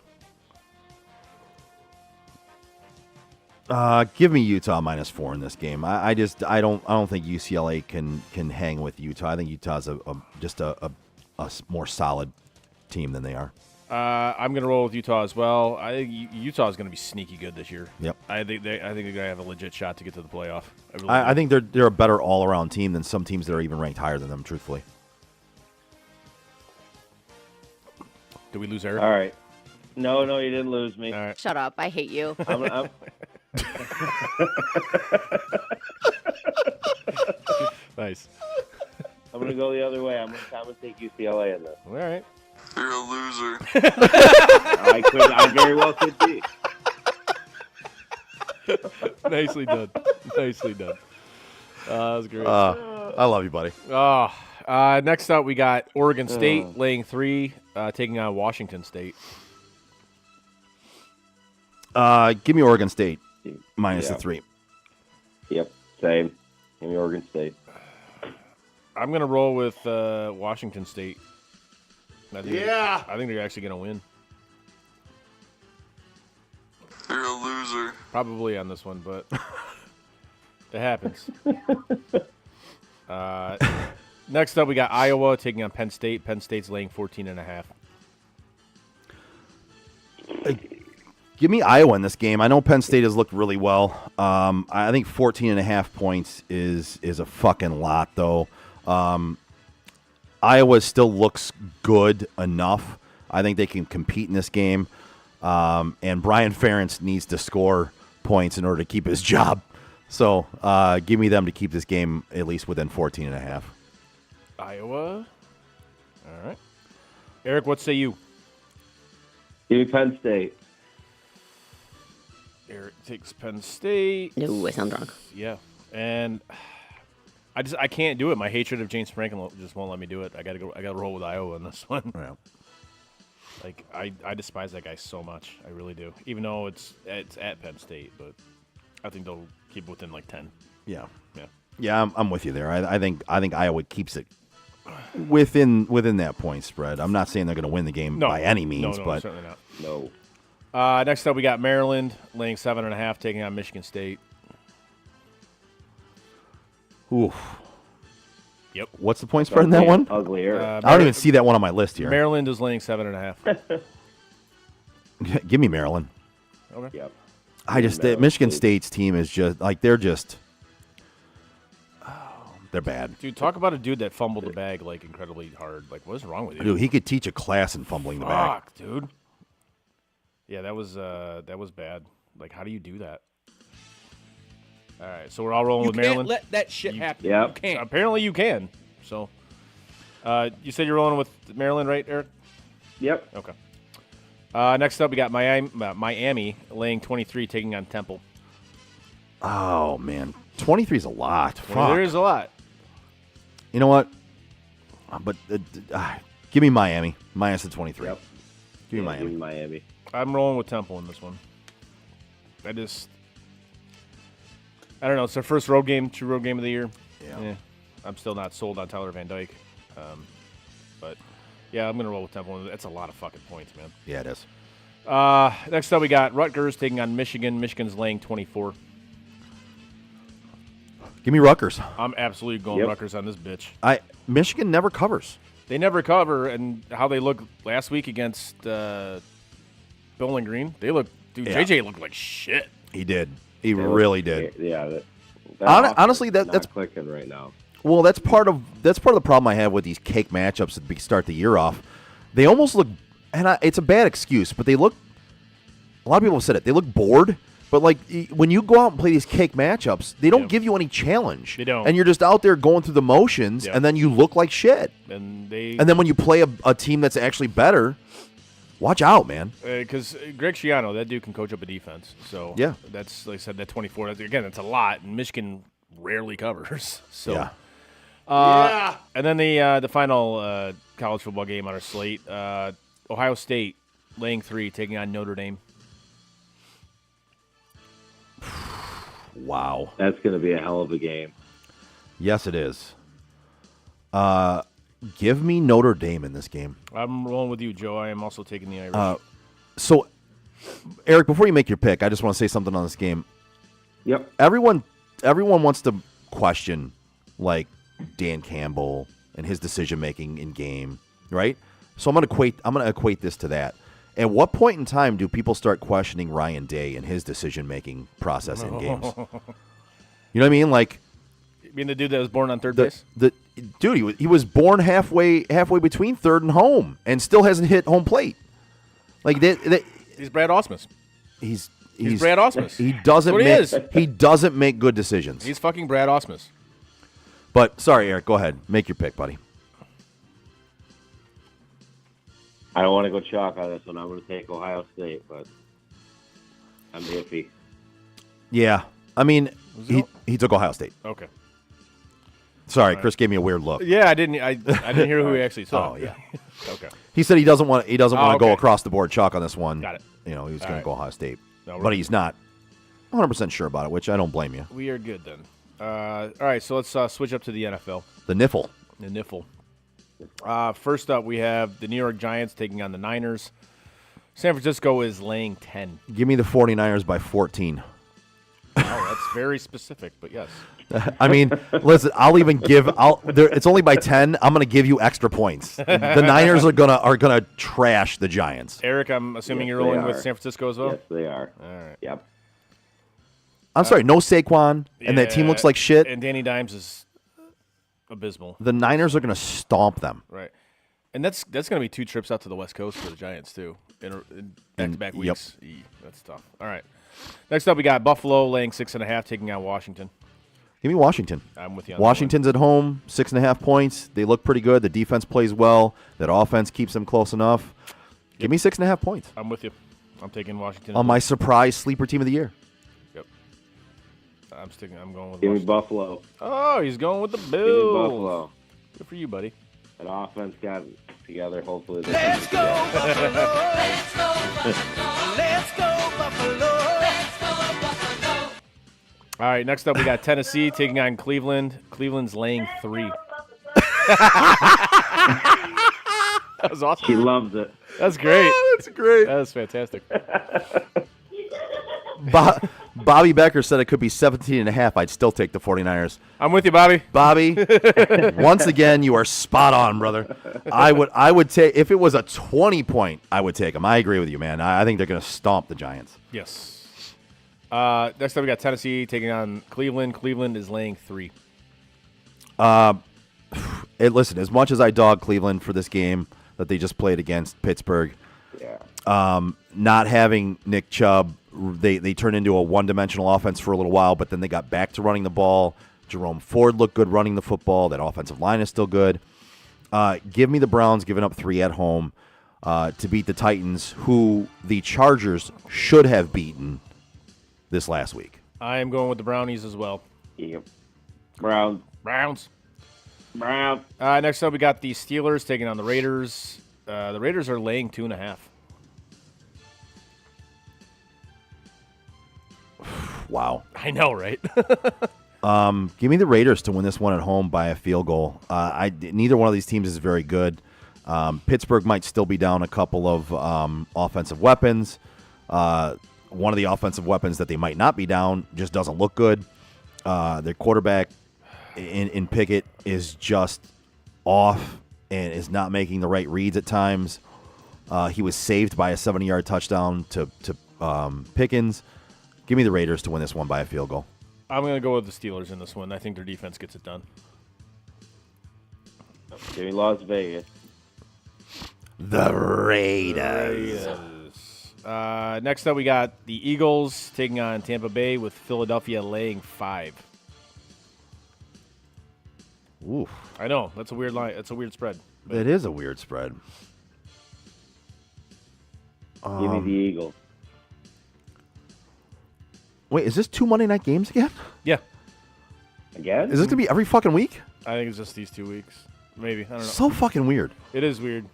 Give me Utah minus 4 in this game. I don't think UCLA can hang with Utah. I think Utah's just a more solid team than they are. I'm going to roll with Utah as well. I think Utah is going to be sneaky good this year. Yep. I think they're going to have a legit shot to get to the playoff. I think they're a better all-around team than some teams that are even ranked higher than them, truthfully. Did we lose Eric? All right. No, you didn't lose me. All right. Shut up. I hate you. I'm Nice. I'm going to go the other way. I'm going to take UCLA in this. All right. You're a loser. I very well could be. Nicely done. Nicely done. That was great. I love you, buddy. Next up, we got Oregon State laying 3, taking on Washington State. Give me Oregon State minus the 3. Yep, same. Give me Oregon State. I'm going to roll with Washington State. I think they're actually going to win. You're a loser. Probably on this one, but it happens. Next up, we got Iowa taking on Penn State. Penn State's laying 14.5. Give me Iowa in this game. I know Penn State has looked really well. I think 14.5 points is a fucking lot, though. Iowa still looks good enough. I think they can compete in this game. And Brian Ferentz needs to score points in order to keep his job. So give me them to keep this game at least within 14.5. Iowa. All right. Eric, what say you? Give me Penn State. Eric takes Penn State. No, I sound drunk. Yeah. And I can't do it. My hatred of James Franklin just won't let me do it. I gotta roll with Iowa in this one. Yeah. Like I despise that guy so much. I really do. Even though it's at Penn State, but I think they'll keep within like 10. Yeah. Yeah. Yeah, I'm with you there. I think Iowa keeps it within that point spread. I'm not saying they're going to win the game by any means, no, but certainly not. No. Next up, we got Maryland laying 7.5, taking on Michigan State. oof. Yep. What's the point spread in that one? Uglier. I don't even see that one on my list here. Maryland is laying 7.5. Give me Maryland. Okay. Yep. Michigan State's team is just like they're bad. Dude, talk about a dude that fumbled the bag like incredibly hard. Like, what is wrong with you? Dude, he could teach a class in fumbling the bag. Fuck, dude. Yeah, that was bad. Like, how do you do that? All right, so we're all rolling with Maryland. Let that shit happen. Yep. You can't. Apparently, you can. So, you said you're rolling with Maryland, right, Eric? Yep. Okay. Next up, we got Miami laying 23, taking on Temple. Oh man, 23 is a lot. Fuck. There is a lot. You know what? But give me Miami minus the 23. Yep. Give me Yeah, Miami. Give me Miami. I'm rolling with Temple in this one. I don't know. It's their first true road game of the year. Yeah. I'm still not sold on Tyler Van Dyke. But, yeah, I'm going to roll with Temple. That's a lot of fucking points, man. Yeah, it is. Next up, we got Rutgers taking on Michigan. Michigan's laying 24. Give me Rutgers. I'm absolutely going Rutgers on this bitch. Michigan never covers. They never cover, and how they look last week against Bowling Green, JJ looked like shit. He did. He really did. Yeah. Honestly, that's that's clicking right now. well. That's part of the problem I have with these cake matchups at the start the year off. They almost look, and it's a bad excuse, but they look. A lot of people have said it. They look bored. But, like, when you go out and play these cake matchups, they don't give you any challenge. They don't. And you're just out there going through the motions, and then you look like shit. And then when you play a team that's actually better, watch out, man. Because Greg Schiano, that dude can coach up a defense. So, yeah. That's, like I said, that 24. That's a lot, and Michigan rarely covers. So, yeah. And then the final college football game on our slate, Ohio State laying 3, taking on Notre Dame. Wow. That's going to be a hell of a game. Yes, it is. Give me Notre Dame in this game. I'm rolling with you, Joe. I am also taking the Irish. So, Eric, before you make your pick, I just want to say something on this game. Yep. Everyone wants to question, like, Dan Campbell and his decision-making in game, right? So I'm going to equate this to that. At what point in time do people start questioning Ryan Day and his decision-making process in games? You know what I mean? Like, you mean the dude that was born on third base? Dude, he was born halfway between third and home, and still hasn't hit home plate. Like he's Brad Ausmus. He's Brad Ausmus. He doesn't make good decisions. He's fucking Brad Ausmus. But sorry, Eric, go ahead, make your pick, buddy. I don't want to go chalk on this one. I'm going to take Ohio State, but I'm iffy. Yeah, I mean, he took Ohio State. Okay. Sorry, Chris gave me a weird look. Yeah, I didn't hear who he actually saw. Oh yeah. Okay. He said he doesn't want to go across the board chalk on this one. Got it. You know, he was going to go Ohio State, No, but he's not 100% sure about it, which I don't blame you. We are good then. All right, so let's switch up to the NFL. The Niffle. The Niffle. First up, we have the New York Giants taking on the Niners. San Francisco is laying 10. Give me the 49ers by 14. Oh, very specific, but yes. I mean, listen, I'll even give. It's only by 10. I'm going to give you extra points. The Niners are gonna trash the Giants. Eric, I'm assuming Yes, you're they rolling with are. San Francisco as well. Yes, they are. All right. Yep. I'm sorry, no Saquon, and that team looks like shit. And Danny Dimes is abysmal. The Niners are going to stomp them. Right. And that's going to be 2 trips out to the West Coast for the Giants too, in back-to-back Yep. weeks. That's tough. All right. Next up, we got Buffalo laying 6.5, taking on Washington. Give me Washington. I'm with you on that Washington's at home, 6.5 points. They look pretty good. The defense plays well. That offense keeps them close enough. Give me 6.5 points one. I'm with you. I'm taking Washington. on my surprise sleeper team of the year. Yep. I'm going with Give me Washington. Buffalo. Oh, he's going with the Give Bills. me Buffalo. Good for you, buddy. That offense got together. Hopefully, they Let's can go, get together. Buffalo. Let's go, Buffalo. All right, next up we got Tennessee taking on Cleveland. Cleveland's laying 3. That was awesome. She loves it. That's great. That's great. That was fantastic. Bobby Becker said it could be 17.5. I'd still take the 49ers. I'm with you, Bobby. Bobby, once again, you are spot on, brother. I would take, if it was a 20-point, I would take them. I agree with you, man. I think they're going to stomp the Giants. Yes. Next up we got Tennessee taking on Cleveland. Cleveland is laying 3. Listen, as much as I dog Cleveland for this game that they just played against Pittsburgh, Yeah. not having Nick Chubb, they turned into a one-dimensional offense for a little while, but then they got back to running the ball. Jerome Ford looked good running the football. That offensive line is still good. Give me the Browns giving up 3 at home to beat the Titans, who the Chargers should have beaten this last week. I am going with the Brownies as well. Yep. Browns. Browns. Browns. Next up we got the Steelers taking on the Raiders. The Raiders are laying 2.5. Wow. I know, right? Give me the Raiders to win this one at home by a field goal. Neither one of these teams is very good. Pittsburgh might still be down a couple of offensive weapons. One of the offensive weapons that they might not be down just doesn't look good. Their quarterback in Pickett is just off and is not making the right reads at times. He was saved by a 70-yard touchdown to Pickens. Give me the Raiders to win this one by a field goal. I'm going to go with the Steelers in this one. I think their defense gets it done. Give me Las Vegas. The Raiders. Next up, we got the Eagles taking on Tampa Bay with Philadelphia laying 5. Ooh, I know. That's a weird line. That's a weird spread. that is a weird spread. Give me the Eagles. Wait, is this 2 Monday night games again? Yeah. Again? Is this going to be every fucking week? I think it's just these 2 weeks. Maybe. I don't know. So fucking weird. It is weird.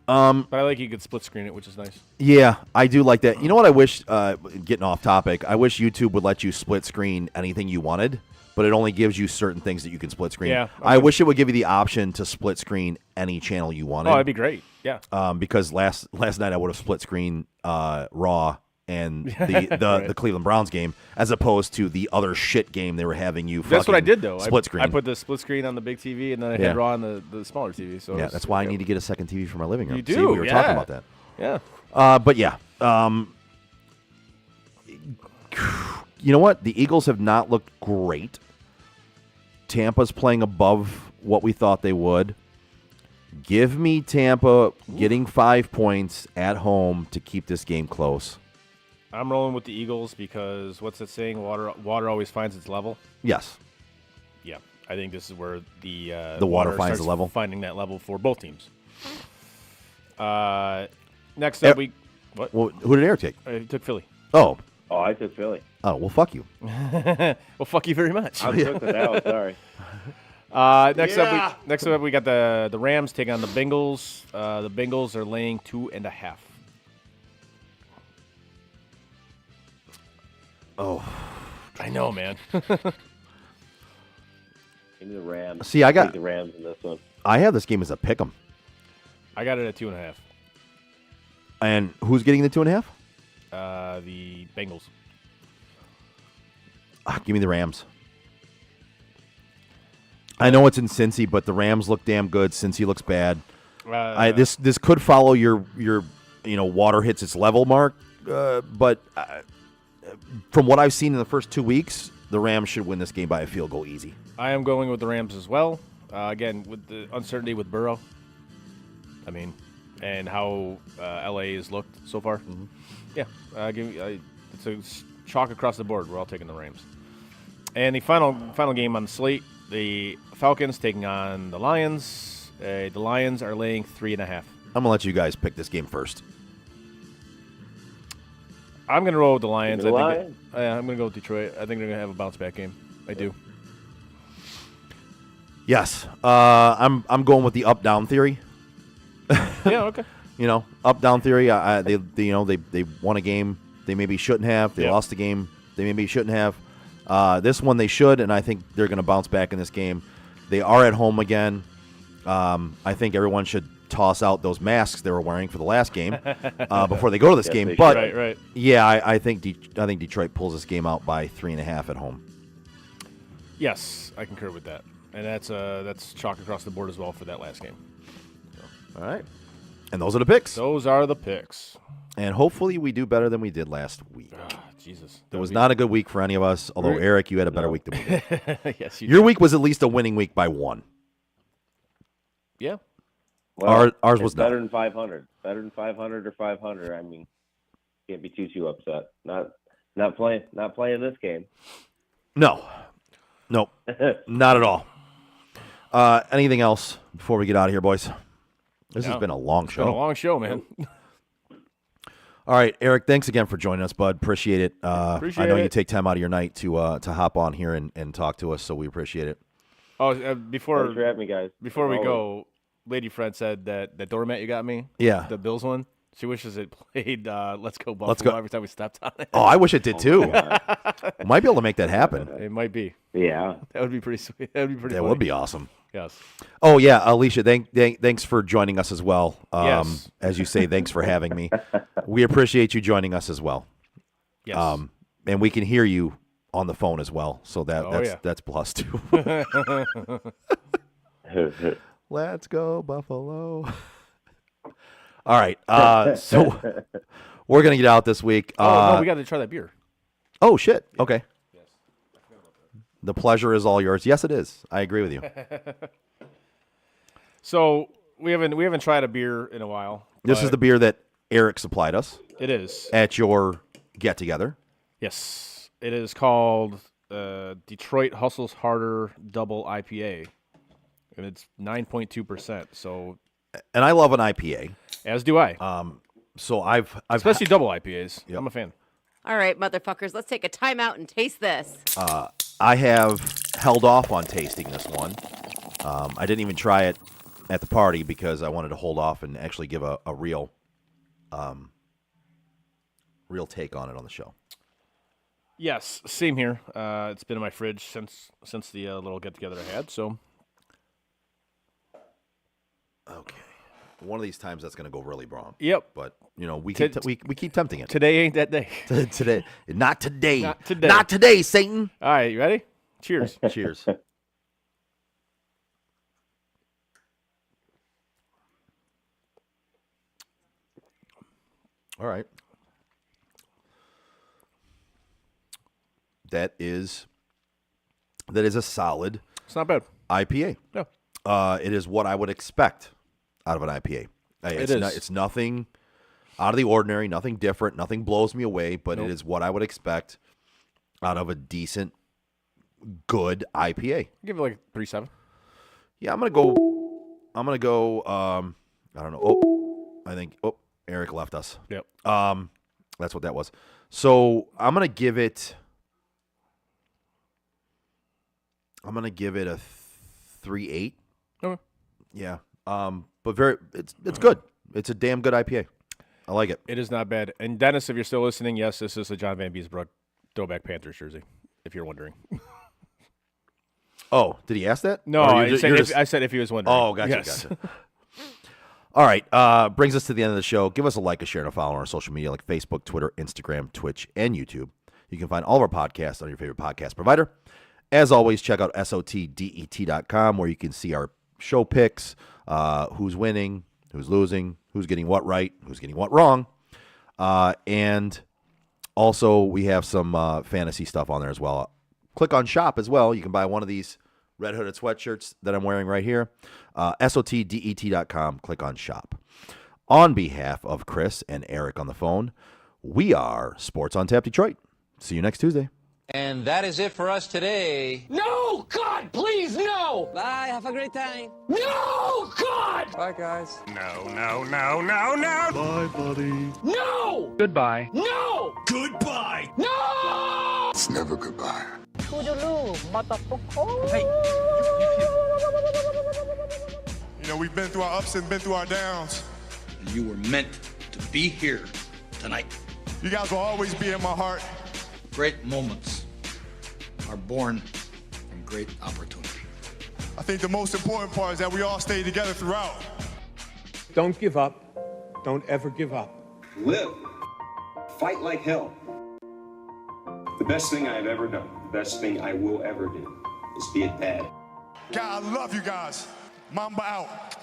But I like you could split screen it, which is nice. Yeah, I do like that. You know what I wish, getting off topic, I wish YouTube would let you split screen anything you wanted, but it only gives you certain things that you can split screen. Yeah, I okay. wish it would give you the option to split screen any channel you wanted. Oh, that'd be great. Yeah. Because last night I would have split screen Raw and the Cleveland Browns game as opposed to the other shit game they were having you That's what I did, though. split screen. I put the split screen on the big TV, and then I Yeah. had Raw on the smaller TV. So Yeah, that's why I need to get a second TV for my living room. You See, do, we were talking yeah. about that. Yeah. But yeah, you know what? The Eagles have not looked great. Tampa's playing above what we thought they would. Give me Tampa getting 5 points at home to keep this game close. I'm rolling with the Eagles because what's that saying? Water always finds its level. Yes. Yeah, I think this is where the water finds starts the level? finding that level for both teams. Next up, what? Well, who did Eric take? He took Philly. Oh, I took Philly. well, fuck you. Well, fuck you very much. I took it out. Sorry. Next up, we got the Rams taking on the Bengals. The Bengals are laying 2.5. Oh, I know, man. Give me the Rams. See, I got- Take the Rams in this one. I have this game as a pick 'em. I got it at 2.5. And who's getting the 2.5? The Bengals. Give me the Rams. I know it's in Cincy, but the Rams look damn good. Cincy looks bad. This could follow your water hits its level mark, but from what I've seen in the first 2 weeks, the Rams should win this game by a field goal easy. I am going with the Rams as well. Again, with the uncertainty with Burrow, and how LA has looked so far. Mm-hmm. Yeah, it's a chalk across the board. We're all taking the Rams. And the final game on the slate, the Falcons taking on the Lions. The Lions are laying 3.5. I'm gonna let you guys pick this game first. I'm gonna roll with the Lions. The I'm gonna go with Detroit. I think they're gonna have a bounce back game. I do. Yes, I'm going with the up down theory. Yeah. Okay. Up down theory. They won a game they maybe shouldn't have. They lost a game they maybe shouldn't have. This one they should, and I think they're going to bounce back in this game. They are at home again. I think everyone should toss out those masks they were wearing for the last game before they go to this game. But right. yeah, I think Detroit pulls this game out by 3.5 at home. Yes, I concur with that, and that's chalk across the board as well for that last game. All right, and those are the picks. Those are the picks. And hopefully we do better than we did last week. Jesus, It was not a good week for any of us, although, Eric, you had a better week than we did. Yes, Your week was at least a winning week by 1. Yeah. Well, Ours was better not. than 500. Better than 500 or 500. I mean, can't be too upset. Not playing this game. No, not at all. Anything else before we get out of here, boys? This has been a long show. Been a long show, man. All right, Eric, thanks again for joining us, bud. Appreciate it. I know you take time out of your night to hop on here and talk to us, so we appreciate it. Oh, Thanks for having me, guys. Before we go, Lady Fred said that the doormat you got me, Yeah. the Bills one, she wishes it played Let's Go Buffalo Let's Go. every time we stepped on it. Oh, I wish it did too. Might be able to make that happen. It might be. Yeah. That would be pretty sweet. That would be pretty That funny. would be awesome. Yes. Oh, yeah, Alicia, thanks for joining us as well. Yes. As you say, thanks for having me. We appreciate you joining us as well. Yes. And we can hear you on the phone as well, so that's plus 2. Let's go, Buffalo. All right, so we're going to get out this week. No, we got to try that beer. Oh, shit. Okay. The pleasure is all yours. Yes, it is. I agree with you. So we haven't tried a beer in a while. This is the beer that Eric supplied us It is. at your get-together. Yes. It is called Detroit Hustles Harder Double IPA. And it's 9.2%. So And I love an IPA. as do I. So I've Especially double IPAs. Yep. I'm a fan. All right, motherfuckers, let's take a timeout and taste this. I have held off on tasting this one. I didn't even try it at the party because I wanted to hold off and actually give a real take on it on the show. Yes, same here. It's been in my fridge since the little get together I had. So Okay. One of these times that's going to go really wrong. Yep. But we keep tempting it. Today ain't that day. Today, not today. Not today. Not today, Satan. All right, you ready? Cheers. Cheers. All right. That is a solid It's not bad. IPA. No. It is what I would expect out of an IPA. It is. It's nothing out of the ordinary, nothing different, nothing blows me away, but Nope. it is what I would expect out of a decent, good IPA. Give it like 3.7. Yeah, I'm gonna go. I don't know. Oh, I think. Oh, Eric left us. Yep. That's what that was. So I'm gonna give it. I'm gonna give it a 3.8. Okay. Yeah. But it's good. It's a damn good IPA. I like it. It is not bad. And Dennis, if you're still listening, yes, this is a John Van Beesbrook Throwback Panthers jersey, if you're wondering. Oh, did he ask that? No, Or I you're said, just- I said if he was wondering. Oh, gotcha, Yes. gotcha. All right, brings us to the end of the show. Give us a like, a share, and a follow on our social media like Facebook, Twitter, Instagram, Twitch, and YouTube. You You can find all of our podcasts on your favorite podcast provider. As always, check out SOTDET.com where you can see our show picks, who's winning, who's losing, who's getting what right, who's getting what wrong. And also, we have some fantasy stuff on there as well. Click on shop as well. You can buy one of these Red Hooded sweatshirts that I'm wearing right here. SOTDET.com. Click on shop. On behalf of Chris and Eric on the phone, we are Sports on Tap Detroit. See you next Tuesday. And that is it for us today. No! God, please, no! Bye, have a great time. No! God! Bye, guys. No, no, no, no, no. Bye, buddy. No! Goodbye. No! Goodbye. No! It's never goodbye. You know, we've been through our ups and been through our downs. You were meant to be here tonight. You guys will always be in my heart. Great moments are born from great opportunity. I think the most important part is that we all stay together throughout. Don't give up. Don't ever give up. Live. Fight like hell. The best thing I have ever done, the best thing I will ever do, is be a dad. God, I love you guys. Mamba out.